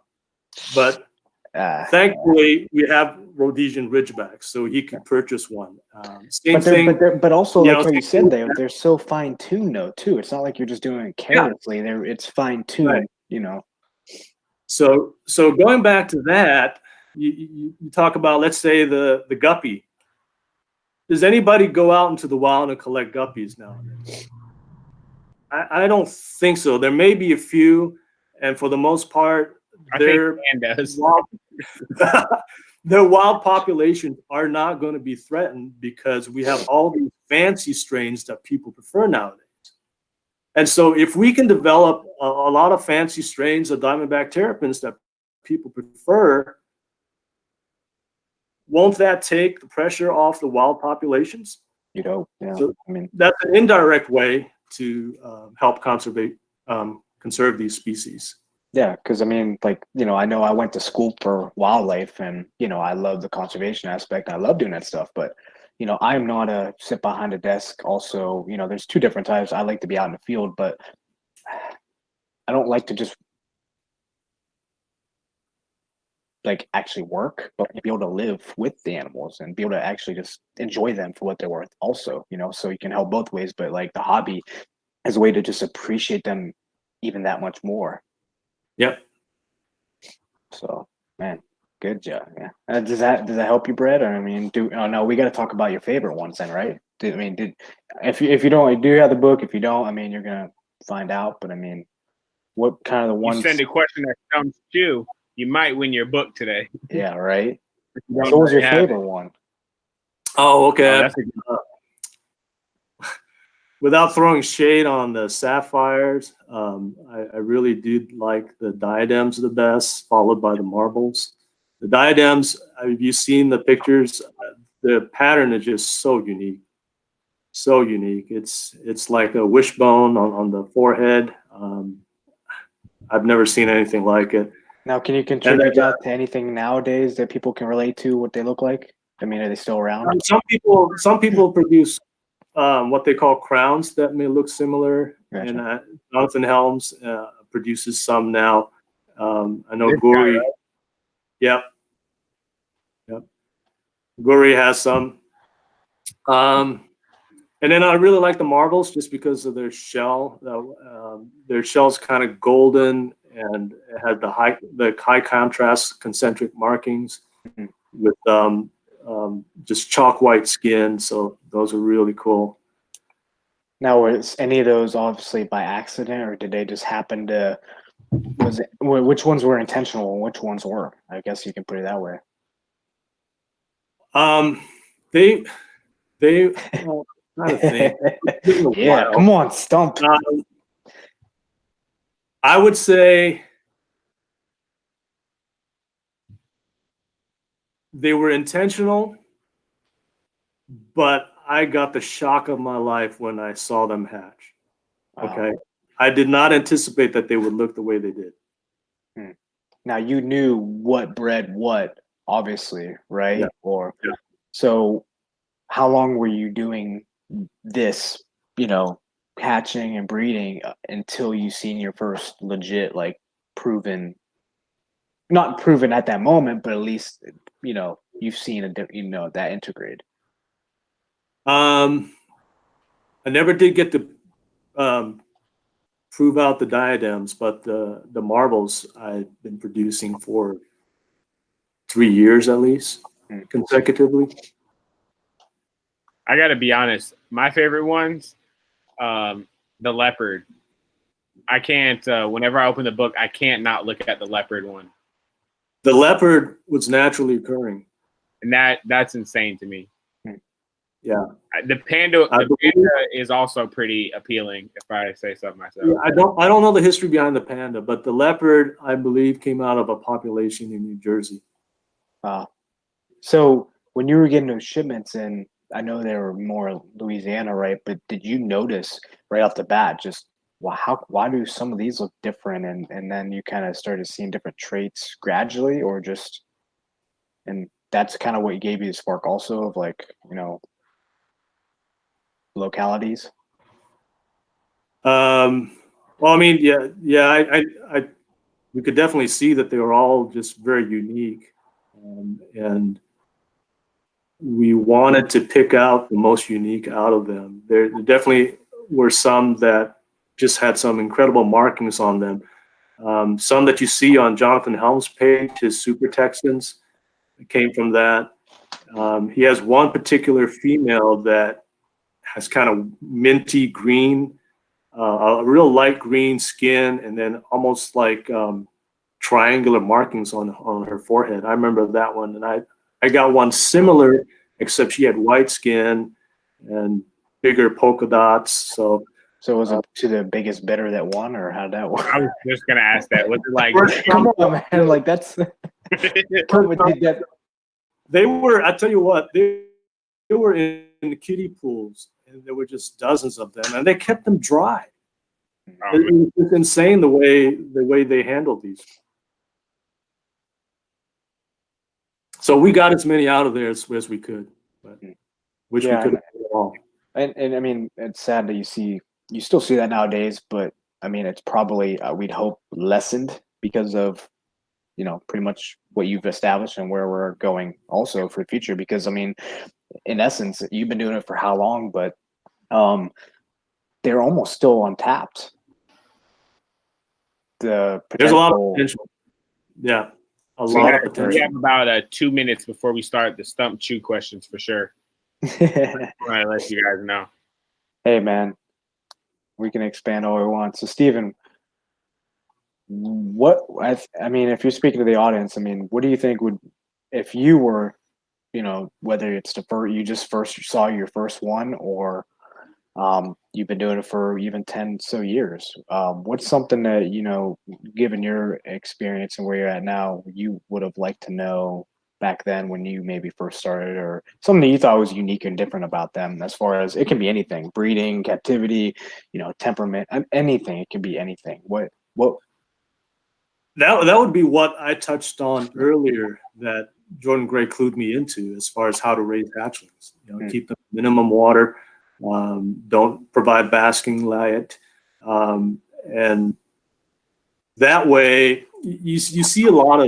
[SPEAKER 3] but thankfully we have Rhodesian Ridgebacks, so he could purchase one.
[SPEAKER 2] But also, like what you said, they're so fine tuned though too. It's not like you're just doing it carelessly. It's fine tuned,
[SPEAKER 3] right. So going back to that, you talk about, let's say the guppy. Does anybody go out into the wild and collect guppies nowadays? I don't think so. There may be a few, and for the most part, their wild populations are not going to be threatened because we have all these fancy strains that people prefer nowadays. And so if we can develop a lot of fancy strains of Diamondback terrapins that people prefer, won't that take the pressure off the wild populations?
[SPEAKER 2] So,
[SPEAKER 3] that's an indirect way to help conserve these species.
[SPEAKER 2] Yeah, because I know I went to school for wildlife, and I love the conservation aspect. I love doing that stuff, but I'm not a sit behind a desk. Also, there's two different types. I like to be out in the field, but I don't like to just actually work, but be able to live with the animals and be able to actually just enjoy them for what they're worth. Also, so you can help both ways. But the hobby is a way to just appreciate them even that much more.
[SPEAKER 3] Yep.
[SPEAKER 2] So, man, good job. Yeah. Does that help you, Brett? Or no, we got to talk about your favorite ones then, right? If you don't, do you have the book? If you don't, you're gonna find out. But what kind of the ones?
[SPEAKER 4] You send a question that comes to you, you might win your book today.
[SPEAKER 2] Yeah, right. So, what was your favorite one?
[SPEAKER 3] Oh, okay. Without throwing shade on the sapphires, I really do like the diadems the best, followed by the marbles. The diadems, have you seen the pictures? The pattern is just so unique. so unique. It's like a wishbone on the forehead. I've never seen anything like it.
[SPEAKER 2] Now, can you contribute that to anything nowadays that people can relate to what they look like? I mean, are they still around?
[SPEAKER 3] Some people produce what they call crowns that may look similar.
[SPEAKER 2] Gotcha.
[SPEAKER 3] And Jonathan Helms produces some now. I know
[SPEAKER 4] This
[SPEAKER 3] Guri.
[SPEAKER 4] guy, right?
[SPEAKER 3] Yep. Guri has some. And then I really like the marbles just because of their shell. Their shell's kind of golden and it had the high contrast concentric markings with just chalk white skin. So those are really cool.
[SPEAKER 2] Now, was any of those obviously by accident, or did they just happen to? Which ones were intentional and which ones were? I guess you can put it that way.
[SPEAKER 3] They trying to think.
[SPEAKER 2] Yeah, come on, stump.
[SPEAKER 3] I would say they were intentional, but I got the shock of my life when I saw them hatch. Okay. I did not anticipate that they would look the way they did.
[SPEAKER 2] Now you knew what bred what, obviously, right?
[SPEAKER 3] Yeah.
[SPEAKER 2] So how long were you doing this, hatching and breeding until you seen your first legit, like, proven, not proven at that moment, but at least, you've seen that integrate?
[SPEAKER 3] I never did get to prove out the diadems, but the marbles I've been producing for 3 years at least consecutively.
[SPEAKER 4] I got to be honest. My favorite ones, the leopard. I can't. Whenever I open the book, I can't not look at the leopard one.
[SPEAKER 3] The leopard was naturally occurring,
[SPEAKER 4] and that's insane to me.
[SPEAKER 3] Yeah,
[SPEAKER 4] the panda is also pretty appealing. If I say so myself,
[SPEAKER 3] yeah, I don't know the history behind the panda, but the leopard, I believe, came out of a population in New Jersey.
[SPEAKER 2] Wow. So when you were getting those shipments in, I know they were more Louisiana, right? But did you notice right off the bat just why do some of these look different, and then you kind of started seeing different traits gradually, or just, and that's kind of what gave you the spark also of, like, localities?
[SPEAKER 3] Well, I mean, yeah, we could definitely see that they were all just very unique, and we wanted to pick out the most unique out of them. There definitely were some that just had some incredible markings on them. Some that you see on Jonathan Helms' page, his Super Texans, came from that. He has one particular female that has kind of minty green, a real light green skin, and then almost like triangular markings on her forehead. I remember that one, and I got one similar, except she had white skin and bigger polka dots. So
[SPEAKER 2] was it to the biggest bidder that won, or how did that work?
[SPEAKER 4] I was just gonna ask that. Was it like?
[SPEAKER 2] Come on, man! Like, that's.
[SPEAKER 3] They were. I tell you what, they were in the kiddie pools, and there were just dozens of them, and they kept them dry. It was insane the way they handled these. So we got as many out of there as we could, but which we couldn't at all.
[SPEAKER 2] And I mean, it's sad that you still see that nowadays, but I mean, it's probably we'd hope lessened because of pretty much what you've established and where we're going also for the future. Because I mean, in essence, you've been doing it for how long? But they're almost still untapped.
[SPEAKER 3] There's a lot of potential. Yeah, a lot of potential.
[SPEAKER 4] We have about 2 minutes before we start the Stump Chew questions for sure. I want to let you guys know.
[SPEAKER 2] Hey, man, we can expand all we want. So, Steven, I mean, if you're speaking to the audience, I mean, what do you think if you were, whether it's you just first saw your first one, or you've been doing it for even 10 so years, what's something that, given your experience and where you're at now, you would have liked to know back then when you maybe first started, or something you thought was unique and different about them? As far as it can be anything, breeding, captivity, temperament, anything. It can be anything. What?
[SPEAKER 3] That would be what I touched on earlier that Jordan Gray clued me into as far as how to raise hatchlings. Keep them minimum water, don't provide basking light, and that way you see a lot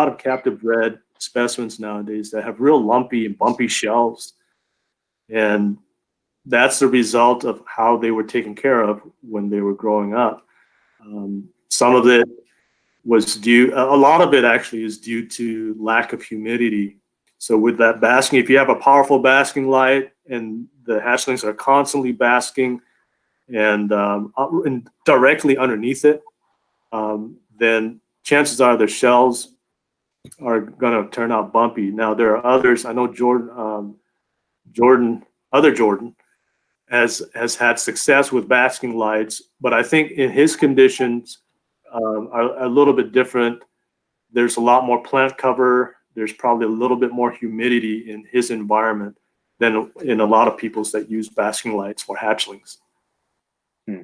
[SPEAKER 3] of captive bred specimens nowadays that have real lumpy and bumpy shells, and that's the result of how they were taken care of when they were growing up. Some of it was a lot of it actually is due to lack of humidity. So with that basking, if you have a powerful basking light and the hatchlings are constantly basking and directly underneath it, then chances are their shells are going to turn out bumpy. Now there are others. I know Jordan has had success with basking lights, but I think in his conditions are a little bit different. There's a lot more plant cover. There's probably a little bit more humidity in his environment than in a lot of people's that use basking lights for hatchlings.
[SPEAKER 4] No,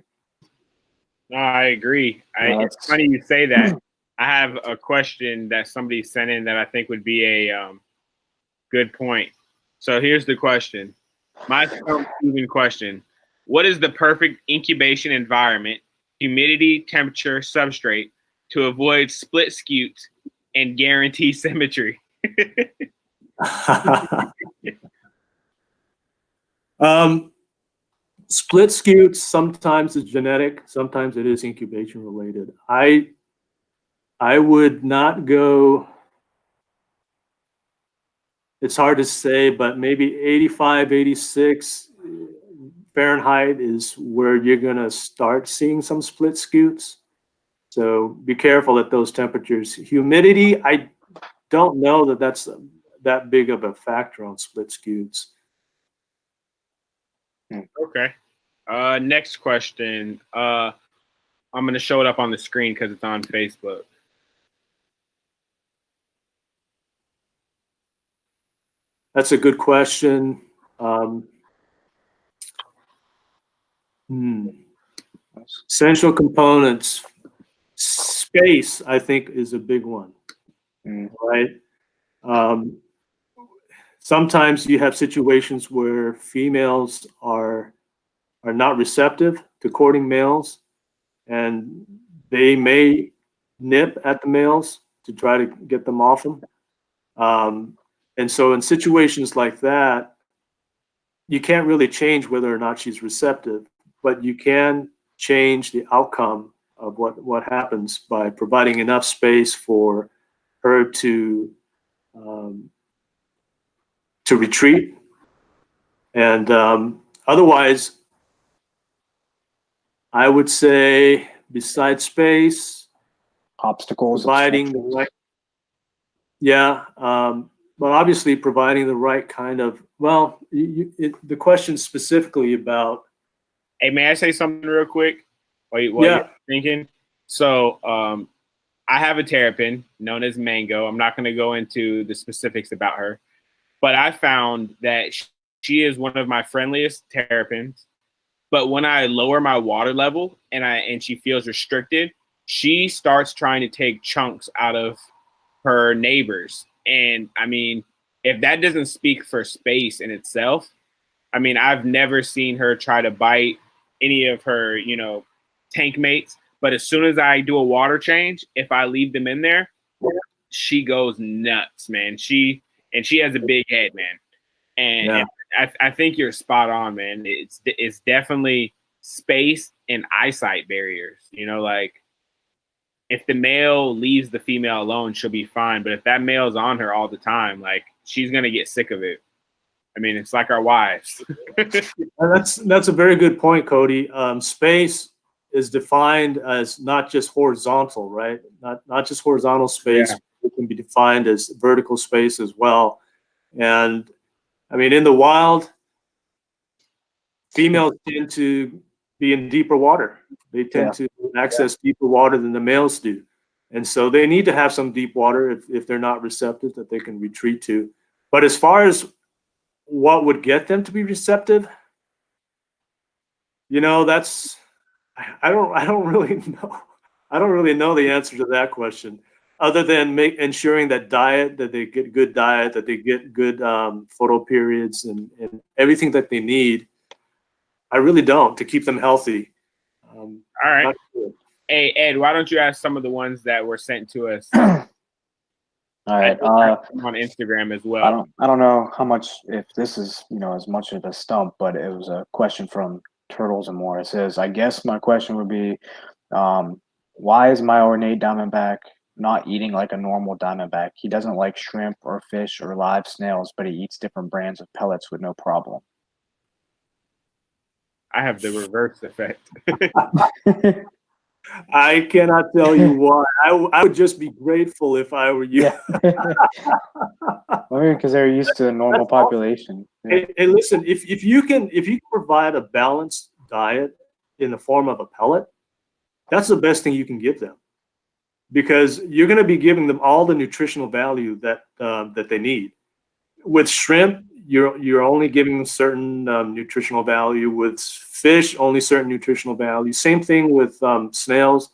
[SPEAKER 4] I agree. It's funny you say that. I have a question that somebody sent in that I think would be a good point. So here's the question. My self-proving question. What is the perfect incubation environment, humidity, temperature, substrate to avoid split scutes and guarantee symmetry?
[SPEAKER 3] Split scutes, sometimes it's genetic, sometimes it is incubation related. I would not go, it's hard to say, but maybe 85, 86 Fahrenheit is where you're going to start seeing some split scutes. So be careful at those temperatures. Humidity, I don't know that that's that big of a factor on split scutes.
[SPEAKER 4] Okay. Next question. I'm going to show it up on the screen because it's on Facebook.
[SPEAKER 3] That's a good question. Essential components. Space, I think, is a big one, right? Sometimes you have situations where females are not receptive to courting males, and they may nip at the males to try to get them off them. And so in situations like that, you can't really change whether or not she's receptive, but you can change the outcome of what happens by providing enough space for her to retreat. And otherwise, I would say besides space,
[SPEAKER 2] obstacles,
[SPEAKER 3] providing the right, but obviously providing the right kind of, the question specifically about.
[SPEAKER 4] Hey, may I say something real quick while you're thinking? So I have a terrapin known as Mango. I'm not going to go into the specifics about her, but I found that she is one of my friendliest terrapins. But when I lower my water level and she feels restricted, she starts trying to take chunks out of her neighbors. And I mean, if that doesn't speak for space in itself, I mean, I've never seen her try to bite any of her, tank mates. But as soon as I do a water change, if I leave them in there, she goes nuts, man. She has a big head, man. And I think you're spot on, man. It's definitely space and eyesight barriers. Like if the male leaves the female alone, she'll be fine. But if that male's on her all the time, like she's gonna get sick of it. I mean, it's like our wives.
[SPEAKER 3] That's a very good point, Cody. Space is defined as not just horizontal, right? Not just horizontal space. Yeah. It can be defined as vertical space as well. And I mean, in the wild, females tend to be in deeper water. They tend to access deeper water than the males do. And so they need to have some deep water if they're not receptive that they can retreat to. But as far as what would get them to be receptive, that's I don't really know. I don't really know the answer to that question, other than ensuring that they get good diet, that they get good photo periods and everything that they need. I really don't, to keep them healthy.
[SPEAKER 4] All right. Hey, Ed, why don't you ask some of the ones that were sent to us?
[SPEAKER 2] All right.
[SPEAKER 4] On Instagram as well.
[SPEAKER 2] I don't know how much, if this is, as much of a stump, but it was a question from Turtles and More. It says, I guess my question would be, why is my ornate diamondback not eating like a normal diamondback? He doesn't like shrimp or fish or live snails, but he eats different brands of pellets with no problem.
[SPEAKER 4] I have the reverse effect.
[SPEAKER 3] I cannot tell you why. I would just be grateful if I were you.
[SPEAKER 2] Yeah. Because they're used to a normal population.
[SPEAKER 3] Yeah. Hey, listen, if you can provide a balanced diet in the form of a pellet, that's the best thing you can give them, because you're going to be giving them all the nutritional value that they need. With shrimp, you're only giving them certain nutritional value. With fish, only certain nutritional value. Same thing with snails.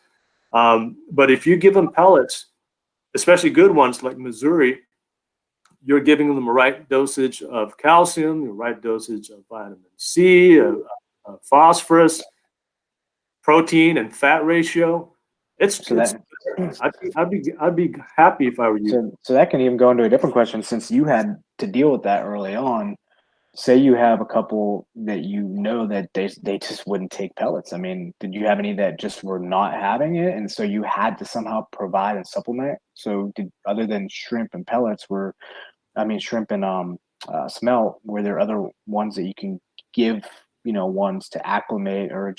[SPEAKER 3] But if you give them pellets, especially good ones like Missouri, you're giving them the right dosage of calcium, the right dosage of vitamin C, phosphorus, protein, and fat ratio. I'd be happy if I were you.
[SPEAKER 2] So that can even go into a different question, since you had to deal with that early on. Say you have a couple that that they just wouldn't take pellets. I mean, did you have any that just were not having it, and so you had to somehow provide and supplement? So other than shrimp and pellets, shrimp and smelt, were there other ones that you can give, ones to acclimate, or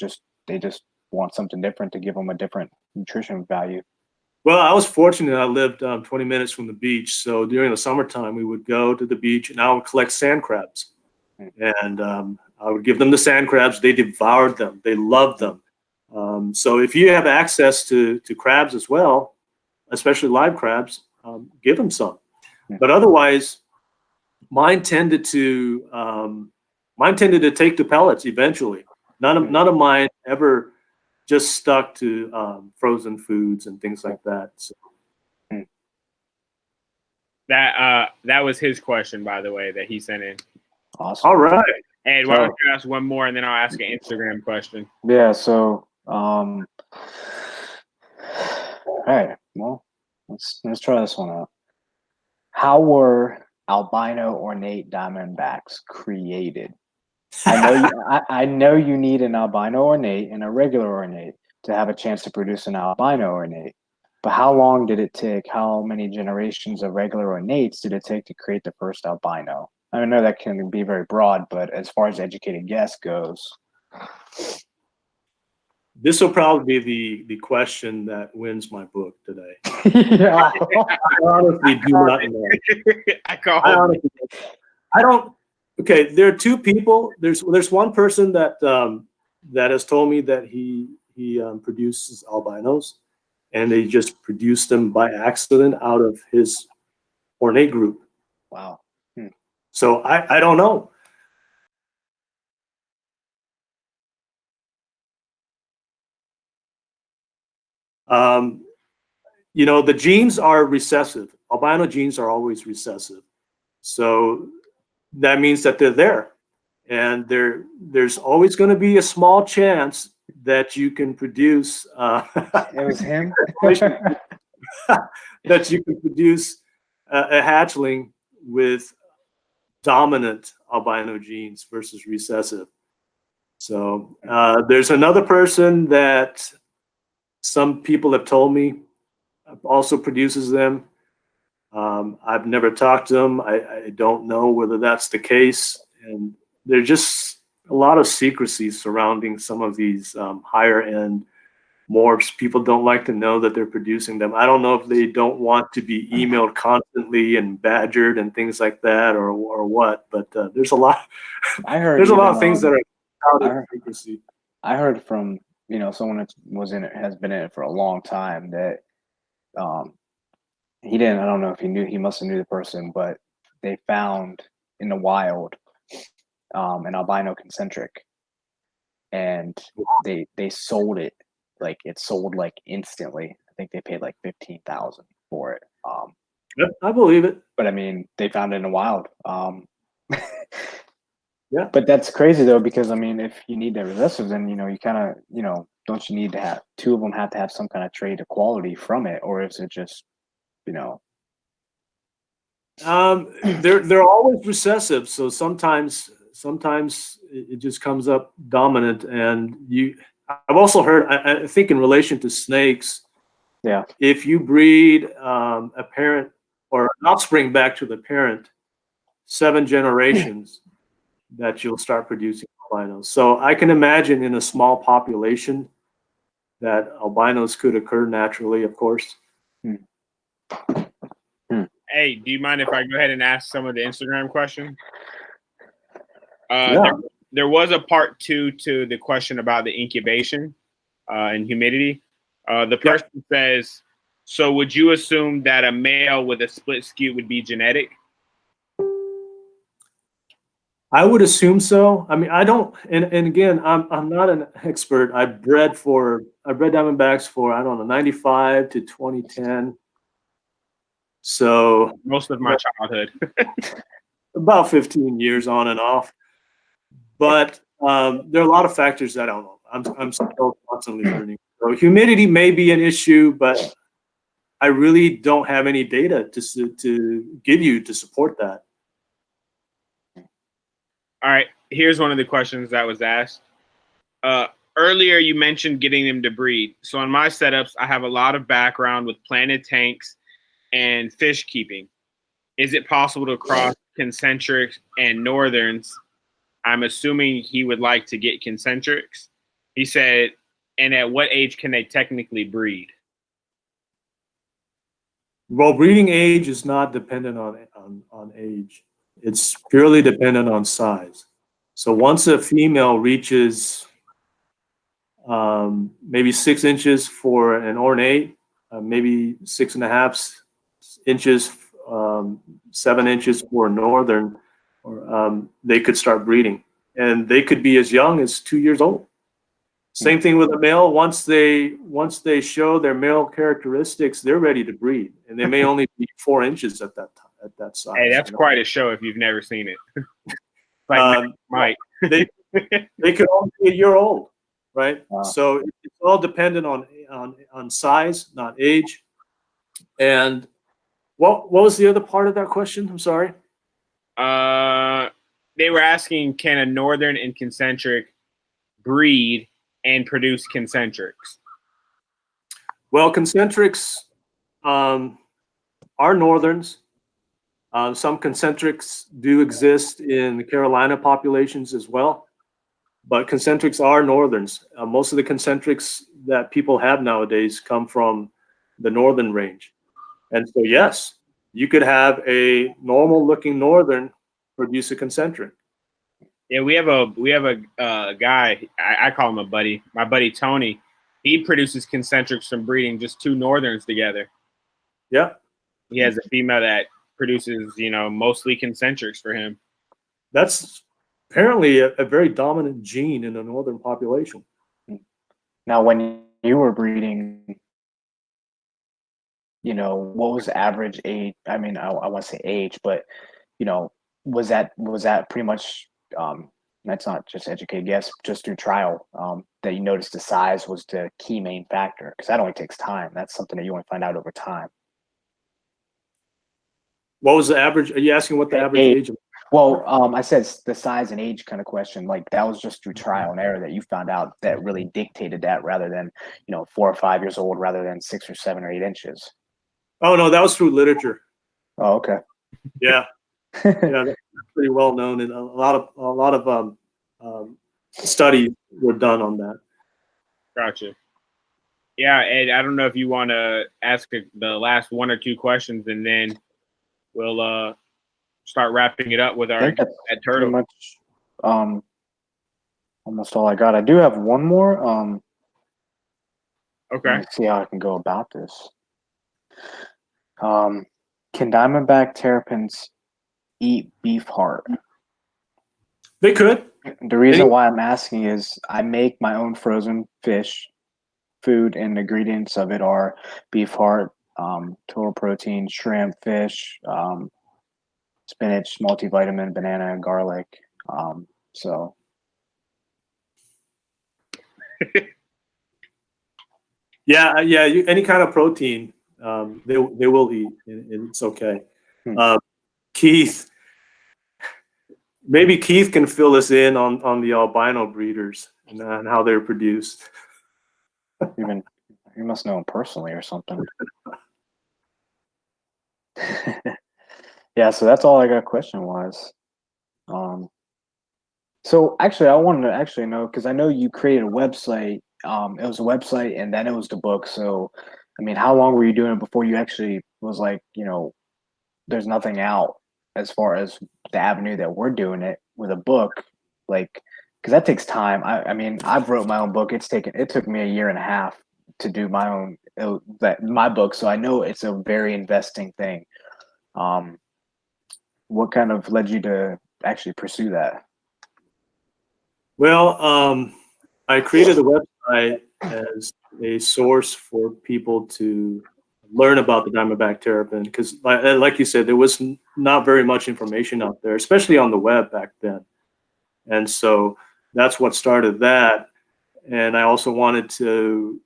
[SPEAKER 2] they just want something different to give them a different nutrition value?
[SPEAKER 3] Well, I was fortunate. I lived 20 minutes from the beach. So during the summertime, we would go to the beach and I would collect sand crabs. And I would give them the sand crabs. They devoured them. They loved them. So if you have access to crabs as well, especially live crabs, give them some. But otherwise, mine tended to take to pellets eventually. None of mine ever just stuck to frozen foods and things like that. So.
[SPEAKER 4] That was his question, by the way, that he sent in.
[SPEAKER 2] Awesome.
[SPEAKER 3] All right.
[SPEAKER 4] Ed, why don't you ask one more, and then I'll ask an Instagram question.
[SPEAKER 2] Yeah. So, all right. Well, let's try this one out. How were albino ornate diamondbacks created? I know you need an albino ornate and a regular ornate to have a chance to produce an albino ornate. But how long did it take? How many generations of regular ornates did it take to create the first albino? I know that can be very broad, but as far as educated guess goes.
[SPEAKER 3] This will probably be the question that wins my book today.
[SPEAKER 2] Yeah.
[SPEAKER 3] I honestly do not know. I don't. Okay, there are two people. There's one person that has told me that he produces albinos, and they just produced them by accident out of his ornate group.
[SPEAKER 2] Wow.
[SPEAKER 3] So I don't know. The genes are recessive. Albino genes are always recessive. So that means that they're there. And there's always going to be a small chance that you can produce
[SPEAKER 2] it was him.
[SPEAKER 3] that you can produce a hatchling with dominant albino genes versus recessive. So there's another person that some people have told me also produces them. I've never talked to them. I don't know whether that's the case. And there's just a lot of secrecy surrounding some of these higher end morphs. People don't like to know that they're producing them. I don't know if they don't want to be emailed constantly and badgered and things like that, or what. But there's a lot. There's a lot of things that are out of secrecy.
[SPEAKER 2] I heard from someone that has been in it for a long time that he didn't. I don't know if he knew. He must have knew the person, but they found in the wild an albino concentric, and they sold it. Like it sold like instantly. I think they paid like 15,000 for it.
[SPEAKER 3] Yep, I believe it.
[SPEAKER 2] But I mean, they found it in the wild.
[SPEAKER 3] Yeah.
[SPEAKER 2] But that's crazy though, because I mean, if you need the recessives, then you kind of don't you need to have two of them have to have some kind of trait equality from it, or is it just
[SPEAKER 3] They're always recessive, so sometimes it just comes up dominant. And I've also heard, I think in relation to snakes,
[SPEAKER 2] yeah,
[SPEAKER 3] if you breed a parent or an offspring back to the parent 7 generations, that you'll start producing albinos. So I can imagine in a small population that albinos could occur naturally, of course.
[SPEAKER 4] Hey, do you mind if I go ahead and ask some of the Instagram questions?
[SPEAKER 3] Yeah.
[SPEAKER 4] There was a part 2 to the question about the incubation and humidity. The person says, so would you assume that a male with a split skew would be genetic?
[SPEAKER 3] I would assume so. I mean, I don't, and again, I'm not an expert. I bred Diamondbacks for, I don't know, 95 to 2010. So
[SPEAKER 4] most of my childhood,
[SPEAKER 3] about 15 years on and off. But there are a lot of factors I don't know. I'm still constantly learning. So humidity may be an issue, but I really don't have any data to give you to support that.
[SPEAKER 4] All right, here's one of the questions that was asked. Earlier, you mentioned getting them to breed. So on my setups, I have a lot of background with planted tanks and fish keeping. Is it possible to cross concentrics and northerns? I'm assuming he would like to get concentrics. He said, and at what age can they technically breed?
[SPEAKER 3] Well, breeding age is not dependent on age. It's purely dependent on size. So once a female reaches maybe 6 inches for an ornate, maybe 6.5 inches, 7 inches for a northern, they could start breeding, and they could be as young as 2 years old. Same thing with a male. Once they show their male characteristics, they're ready to breed, and they may only be 4 inches at that size.
[SPEAKER 4] Hey, that's quite a show if you've never seen it.
[SPEAKER 3] Mike, they could only be a year old, right? Wow. So it's all dependent on size, not age. And what was the other part of that question? I'm sorry.
[SPEAKER 4] They were asking, can a northern and concentric breed and produce concentrics?
[SPEAKER 3] Well, concentrics are northerns. Some concentrics do exist in the Carolina populations as well, but concentrics are northerns. Most of the concentrics that people have nowadays come from the northern range. And so, yes, you could have a normal-looking northern produce a concentric.
[SPEAKER 4] Yeah, we have a guy, I call him a buddy, my buddy Tony. He produces concentrics from breeding just 2 northerns together.
[SPEAKER 3] Yeah.
[SPEAKER 4] He has a female that produces, mostly concentrics for him.
[SPEAKER 3] That's apparently a very dominant gene in the northern population.
[SPEAKER 2] Now, when you were breeding, what was the average age? I mean, I want to say age, but was that pretty much? That's not just educated guess, just through trial, that you noticed the size was the key main factor, because that only takes time. That's something that you want to find out over time.
[SPEAKER 3] What was the average? Are you asking what the average age?
[SPEAKER 2] Well, I said the size and age kind of question. Like that was just through trial and error that you found out that really dictated that, rather than 4 or 5 years old, rather than 6 or 7 or 8 inches.
[SPEAKER 3] Oh no, that was through literature.
[SPEAKER 2] Oh, okay.
[SPEAKER 3] Yeah, yeah, that's pretty well known, and a lot of studies were done on that.
[SPEAKER 4] Gotcha. Yeah, Ed, I don't know if you want to ask the last 1 or 2 questions, and then we'll start wrapping it up with our at Turtle.
[SPEAKER 2] Pretty much, almost all I got. I do have one more.
[SPEAKER 4] Okay.
[SPEAKER 2] Let me see how I can go about this. Can diamondback terrapins eat beef heart?
[SPEAKER 3] They could.
[SPEAKER 2] The reason why I'm asking is I make my own frozen fish food, and the ingredients of it are beef heart, total protein, shrimp, fish, spinach, multivitamin, banana, and garlic. So
[SPEAKER 3] Yeah, any kind of protein, they will eat, and it's okay. Keith, maybe Keith can fill us in on the albino breeders and how they're produced.
[SPEAKER 2] even you must know him personally or something. Yeah, so that's all I got question wise. So actually I wanted to actually know, because I know you created a website. It was a website and then it was the book. So I mean, how long were you doing it before you actually was like, there's nothing out as far as the avenue that we're doing it with a book? Like, because that takes time. I mean, I've wrote my own book. It took me a year and a half to do my own my book. So I know it's a very investing thing. What kind of led you to actually pursue that?
[SPEAKER 3] Well, I created a website as a source for people to learn about the diamondback terrapin, because like you said, there was not very much information out there, especially on the web back then. And so that's what started that. And I also wanted to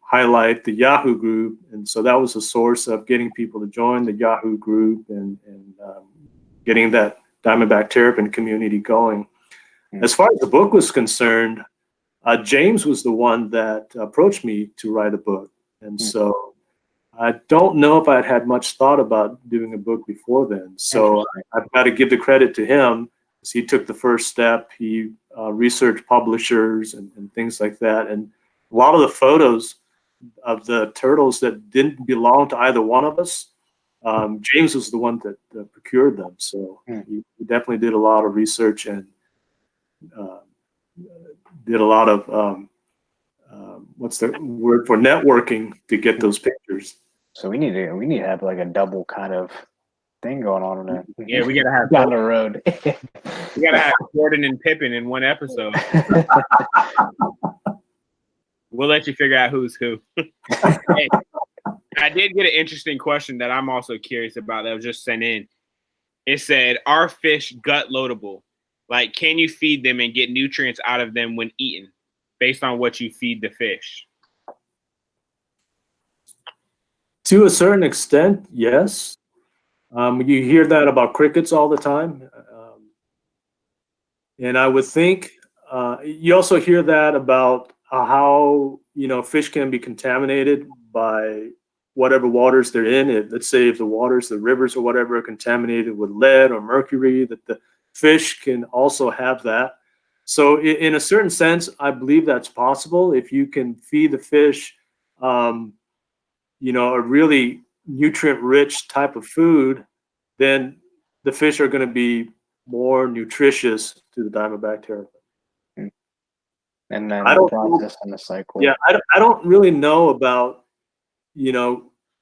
[SPEAKER 3] highlight the Yahoo group. And so that was a source of getting people to join the Yahoo group and getting that diamondback terrapin community going. As far as the book was concerned, James was the one that approached me to write a book. And so I don't know if I'd had much thought about doing a book before then. So I've got to give the credit to him, because he took the first step. He researched publishers and things like that. And a lot of the photos of the turtles that didn't belong to either one of us, James was the one that procured them. So he definitely did a lot of research and did a lot of what's the word for networking to get those pictures.
[SPEAKER 2] So we need to have like a double kind of thing going on in it.
[SPEAKER 4] Yeah, we gotta have
[SPEAKER 2] down the road.
[SPEAKER 4] We gotta have Jordan and Pippen in one episode. We'll let you figure out who's who. Hey, I did get an interesting question that I'm also curious about that was just sent in. It said, "Are fish gut loadable? Like, can you feed them and get nutrients out of them when eaten, based on what you feed the fish?"
[SPEAKER 3] To a certain extent, yes. You hear that about crickets all the time. And I would think you also hear that about how, fish can be contaminated by whatever waters they're in. Let's say if the waters, the rivers or whatever, are contaminated with lead or mercury, that the fish can also have that. So in a certain sense, I believe that's possible. If you can feed the fish, a really nutrient-rich type of food, then the fish are going to be more nutritious to the diamondback terrapin.
[SPEAKER 2] And then the process and the cycle.
[SPEAKER 3] Yeah, I don't really know about,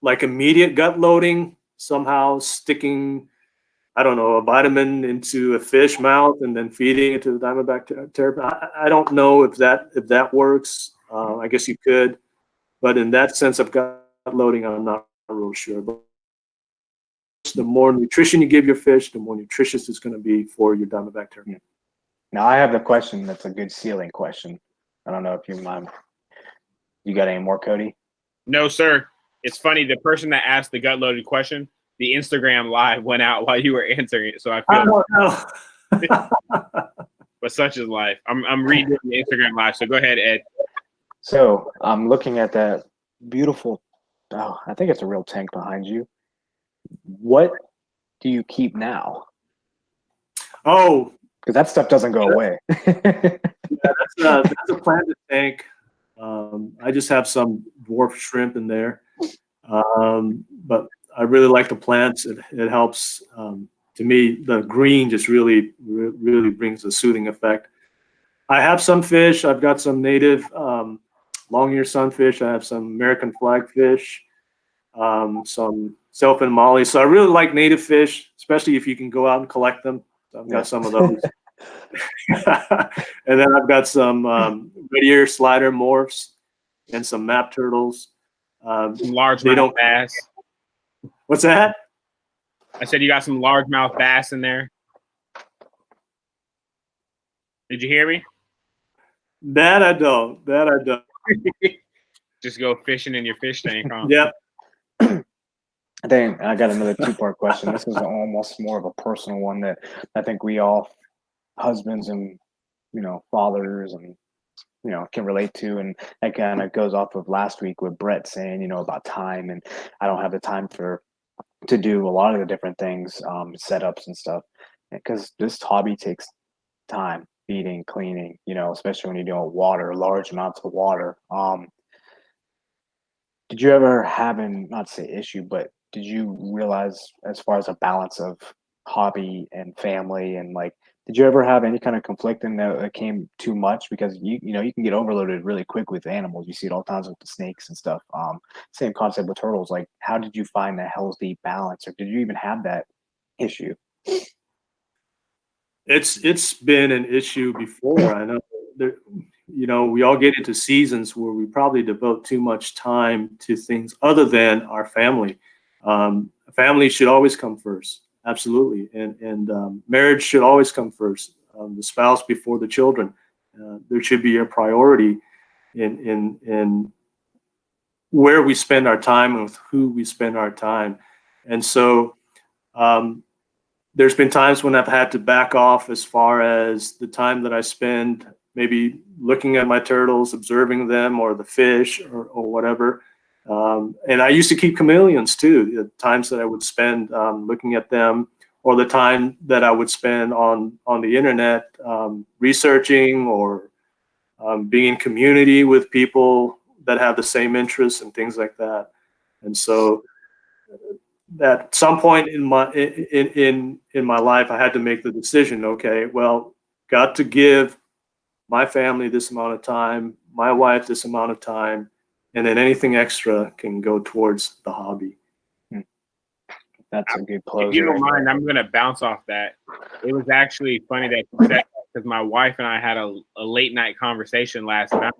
[SPEAKER 3] like immediate gut loading, somehow sticking, I don't know, a vitamin into a fish mouth and then feeding it to the diamondback terrapin. I don't know if that works. I guess you could, but in that sense of gut loading, I'm not real sure. But the more nutrition you give your fish, the more nutritious it's going to be for your diamondback terrapin.
[SPEAKER 2] Now I have the question that's a good ceiling question. I don't know if you mind. You got any more, Cody?
[SPEAKER 4] No, sir. It's funny. The person that asked the gut loaded question, the Instagram live went out while you were answering it. So I feel but such is life. I'm reading the Instagram live. So go ahead, Ed.
[SPEAKER 2] So I'm looking at that beautiful, I think it's a real tank behind you. What do you keep now?
[SPEAKER 3] Oh,
[SPEAKER 2] because that stuff doesn't go away.
[SPEAKER 3] That's a planted tank. I just have some dwarf shrimp in there, but I really like the plants. It helps. To me, the green just really brings a soothing effect. I have some fish. I've got some native long-eared sunfish. I have some American flagfish. some sailfin molly. So I really like native fish, especially if you can go out and collect them. So I've got some of those. And then I've got some red ear slider morphs and some map turtles.
[SPEAKER 4] Some largemouth
[SPEAKER 3] They don't-
[SPEAKER 4] bass.
[SPEAKER 3] What's that?
[SPEAKER 4] I said you got some largemouth bass in there. Did you hear me?
[SPEAKER 3] That I don't.
[SPEAKER 4] Just go fishing in your fish tank, huh?
[SPEAKER 3] Yep.
[SPEAKER 2] I think I got another two-part question. This is almost more of a personal one that I think we all, husbands and fathers and can relate to, and that kind of goes off of last week with Brett saying about time, and I don't have the time to do a lot of the different things, setups and stuff, because this hobby takes time, feeding, cleaning, especially when you're doing water, large amounts of water. Did you ever have not to say issue, but did you realize as far as a balance of hobby and family, and like, did you ever have any kind of conflict in that came too much? Because you can get overloaded really quick with animals. You see it all the times with the snakes and stuff. Same concept with turtles. Like, how did you find a healthy balance, or did you even have that issue?
[SPEAKER 3] It's been an issue before. I know there, we all get into seasons where we probably devote too much time to things other than our family. Family should always come first, absolutely, and marriage should always come first. The spouse before the children. There should be a priority in where we spend our time and with who we spend our time, and so. There's been times when I've had to back off as far as the time that I spend maybe looking at my turtles, observing them, or the fish, or whatever. And I used to keep chameleons too. The times that I would spend looking at them, or the time that I would spend on the internet researching, or being in community with people that have the same interests and things like that. And so. At some point in my life, I had to make the decision. Okay, well, got to give my family this amount of time, my wife this amount of time, and then anything extra can go towards the hobby.
[SPEAKER 2] That's a good closer.
[SPEAKER 4] If you don't mind, I'm going to bounce off that. It was actually funny that you said that, because my wife and I had a late night conversation last night,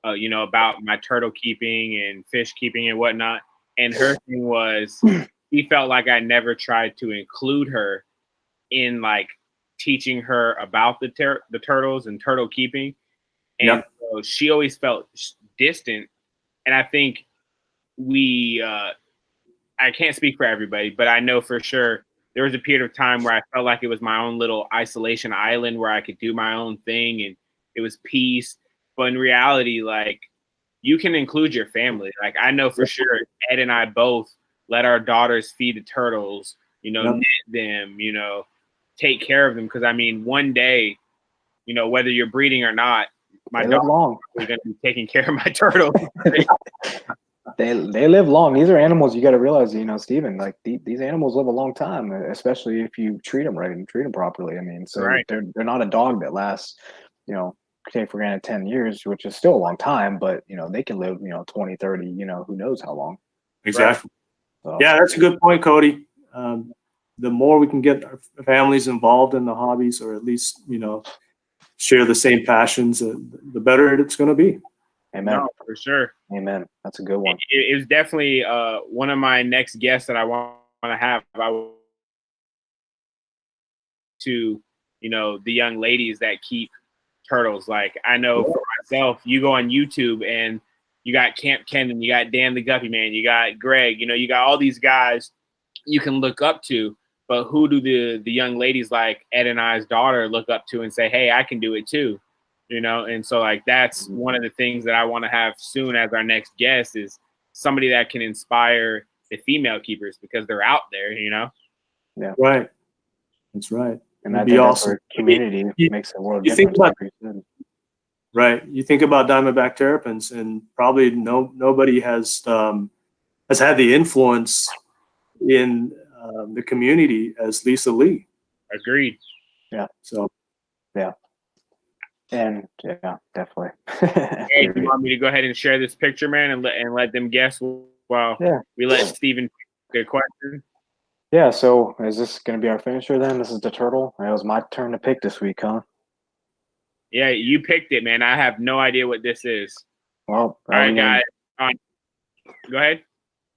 [SPEAKER 4] about my turtle keeping and fish keeping and whatnot. And her thing was, she felt like I never tried to include her in like teaching her about the turtles and turtle keeping. And so she always felt distant. And I think I can't speak for everybody, but I know for sure there was a period of time where I felt like it was my own little isolation island where I could do my own thing and it was peace. But in reality, like, you can include your family. Like, I know for sure Ed and I both let our daughters feed the turtles, knit them, take care of them. Because, I mean, one day, whether you're breeding or not, my daughter is going to be taking care of my turtles.
[SPEAKER 2] They live long. These are animals. You got to realize, Stephen, like these animals live a long time, especially if you treat them right and treat them properly. I mean, so they're not a dog that lasts, take for granted 10 years, which is still a long time, but they can live 20, 30, who knows how long.
[SPEAKER 3] Exactly.
[SPEAKER 2] So,
[SPEAKER 3] yeah, that's a good point, Cody. The more we can get our families involved in the hobbies, or at least share the same passions, the better it's going to be.
[SPEAKER 2] Amen.
[SPEAKER 4] No, for sure.
[SPEAKER 2] Amen. That's a good one.
[SPEAKER 4] It was definitely one of my next guests that I want to have. To the young ladies that keep turtles. Like, I know for myself, you go on YouTube and you got Camp Kendon, you got Dan the Guppy Man, you got Greg, you got all these guys you can look up to, but who do the young ladies like Ed and I's daughter look up to and say, hey, I can do it too, and so like that's one of the things that I want to have soon as our next guest is somebody that can inspire the female keepers, because they're out there,
[SPEAKER 2] Yeah.
[SPEAKER 3] Right. That's right.
[SPEAKER 2] And I think that's where community makes a world of difference.
[SPEAKER 3] Right. You think about Diamondback Terrapins, and probably nobody has had the influence in the community as Lisa Lee.
[SPEAKER 4] Agreed.
[SPEAKER 2] Yeah.
[SPEAKER 3] So.
[SPEAKER 2] Yeah. And yeah, definitely.
[SPEAKER 4] Hey, do you want me to go ahead and share this picture, man, and let them guess Well,
[SPEAKER 2] Yeah.
[SPEAKER 4] we let Steven pick a question.
[SPEAKER 2] Yeah, so is this going to be our finisher then? This is the turtle. It was my turn to pick this week, huh?
[SPEAKER 4] Yeah, you picked it, man. I have no idea what this is.
[SPEAKER 2] Well,
[SPEAKER 4] All right, guys. Go ahead.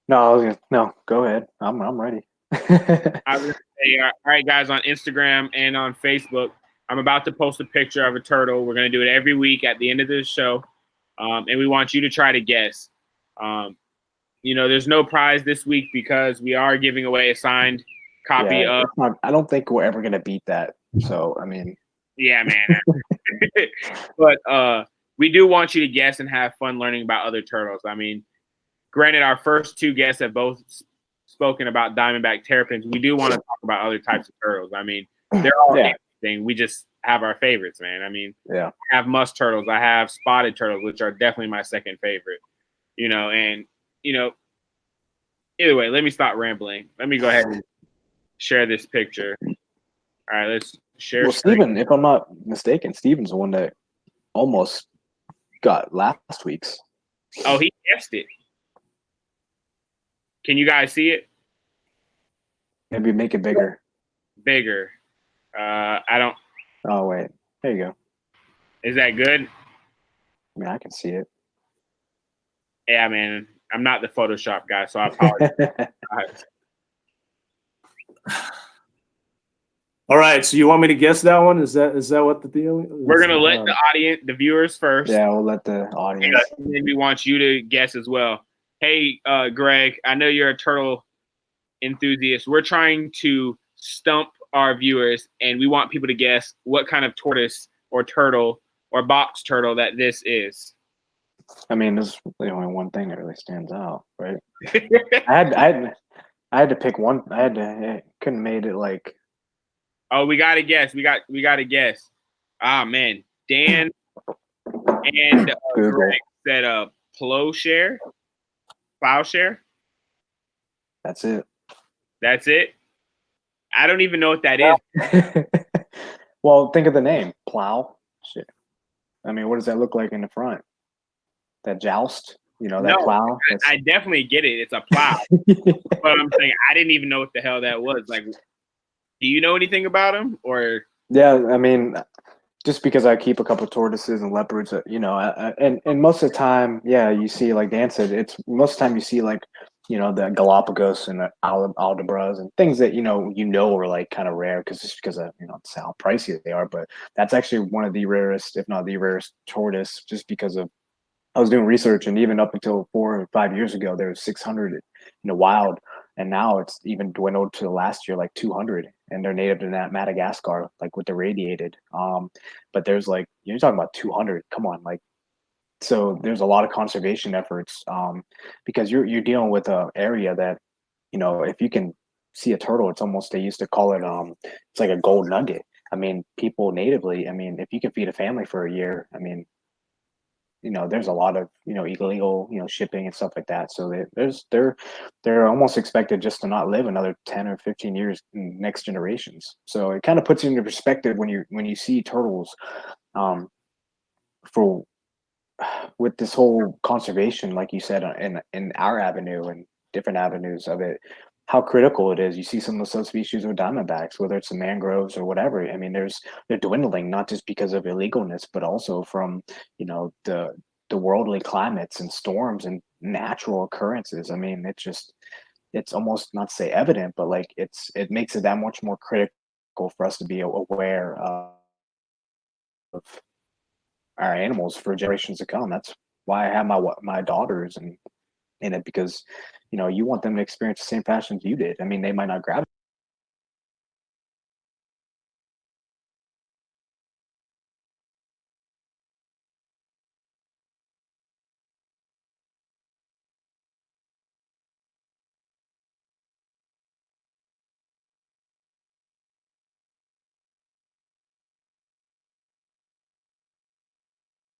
[SPEAKER 2] No, go ahead. I'm ready.
[SPEAKER 4] I was gonna say, all right, guys, on Instagram and on Facebook, I'm about to post a picture of a turtle. We're gonna do it every week at the end of this show, and we want you to try to guess. There's no prize this week because we are giving away a signed copy of.
[SPEAKER 2] I don't think we're ever gonna beat that. So I mean,
[SPEAKER 4] yeah, man. But we do want you to guess and have fun learning about other turtles. I mean, granted, our first two guests have both spoken about diamondback terrapins. We do want to talk about other types of turtles. I mean, they're all interesting. We just have our favorites, man. I mean, I have musk turtles. I have spotted turtles, which are definitely my second favorite. Either way, let me stop rambling. Let me go ahead and share this picture. All right, let's share.
[SPEAKER 2] Well, Steven, if I'm not mistaken, Steven's the one that almost got last week's.
[SPEAKER 4] Oh, he guessed it. Can you guys see it?
[SPEAKER 2] Maybe make it bigger.
[SPEAKER 4] Bigger. I don't.
[SPEAKER 2] Oh, wait. There you go.
[SPEAKER 4] Is that good?
[SPEAKER 2] I mean, I can see it.
[SPEAKER 4] Yeah, man. I'm not the Photoshop guy, so I apologize.
[SPEAKER 3] All right. So you want me to guess that one? Is that what the deal is?
[SPEAKER 4] We're gonna let the audience, the viewers first.
[SPEAKER 2] Yeah, we'll let the audience.
[SPEAKER 4] And then we want you to guess as well. Hey, Greg, I know you're a turtle enthusiast. We're trying to stump our viewers, and we want people to guess what kind of tortoise or turtle or box turtle that this is.
[SPEAKER 2] I mean, there's really only one thing that really stands out, right? I had to pick one. I couldn't made it like.
[SPEAKER 4] Oh, we got to guess. We got to guess. Ah, man. Dan and Greg said plowshare.
[SPEAKER 2] That's it.
[SPEAKER 4] That's it? I don't even know what that is.
[SPEAKER 2] Well, think of the name. Plow. Shit. I mean, what does that look like in the front? That joust? That plow?
[SPEAKER 4] I definitely get it. It's a plow. But I'm saying I didn't even know what the hell that was. Like, do you know anything about him? Or
[SPEAKER 2] yeah, I mean, just because I keep a couple of tortoises and leopards, and most of the time, yeah, you see, like Dan said, it's most of the time you see like, the Galapagos and the Aldebras and things that are like kind of rare just because of it's how pricey they are. But that's actually one of the rarest, if not the rarest, tortoise, just because of I was doing research, and even up until 4 or 5 years ago, there was 600 in the wild, and now it's even dwindled to last year like 200, and they're native to Madagascar, like with the radiated. But there's like you're talking about 200. Come on, like. So there's a lot of conservation efforts because you're dealing with an area that, if you can see a turtle, it's almost, they used to call it it's like a gold nugget. I mean, people natively, I mean, if you can feed a family for a year, I mean, there's a lot of illegal shipping and stuff like that. So they're almost expected just to not live another 10 or 15 years in next generations. So it kind of puts you into perspective when you see turtles for. With this whole conservation, like you said, in our avenue and different avenues of it, how critical it is. You see some of the subspecies of diamondbacks, whether it's the mangroves or whatever. I mean, they're dwindling not just because of illegalness, but also from the worldly climates and storms and natural occurrences. I mean, it's almost not to say evident, but like it makes it that much more critical for us to be aware of our animals for generations to come. That's why I have my daughters in it, because you want them to experience the same passions you did. I mean, they might not gravitate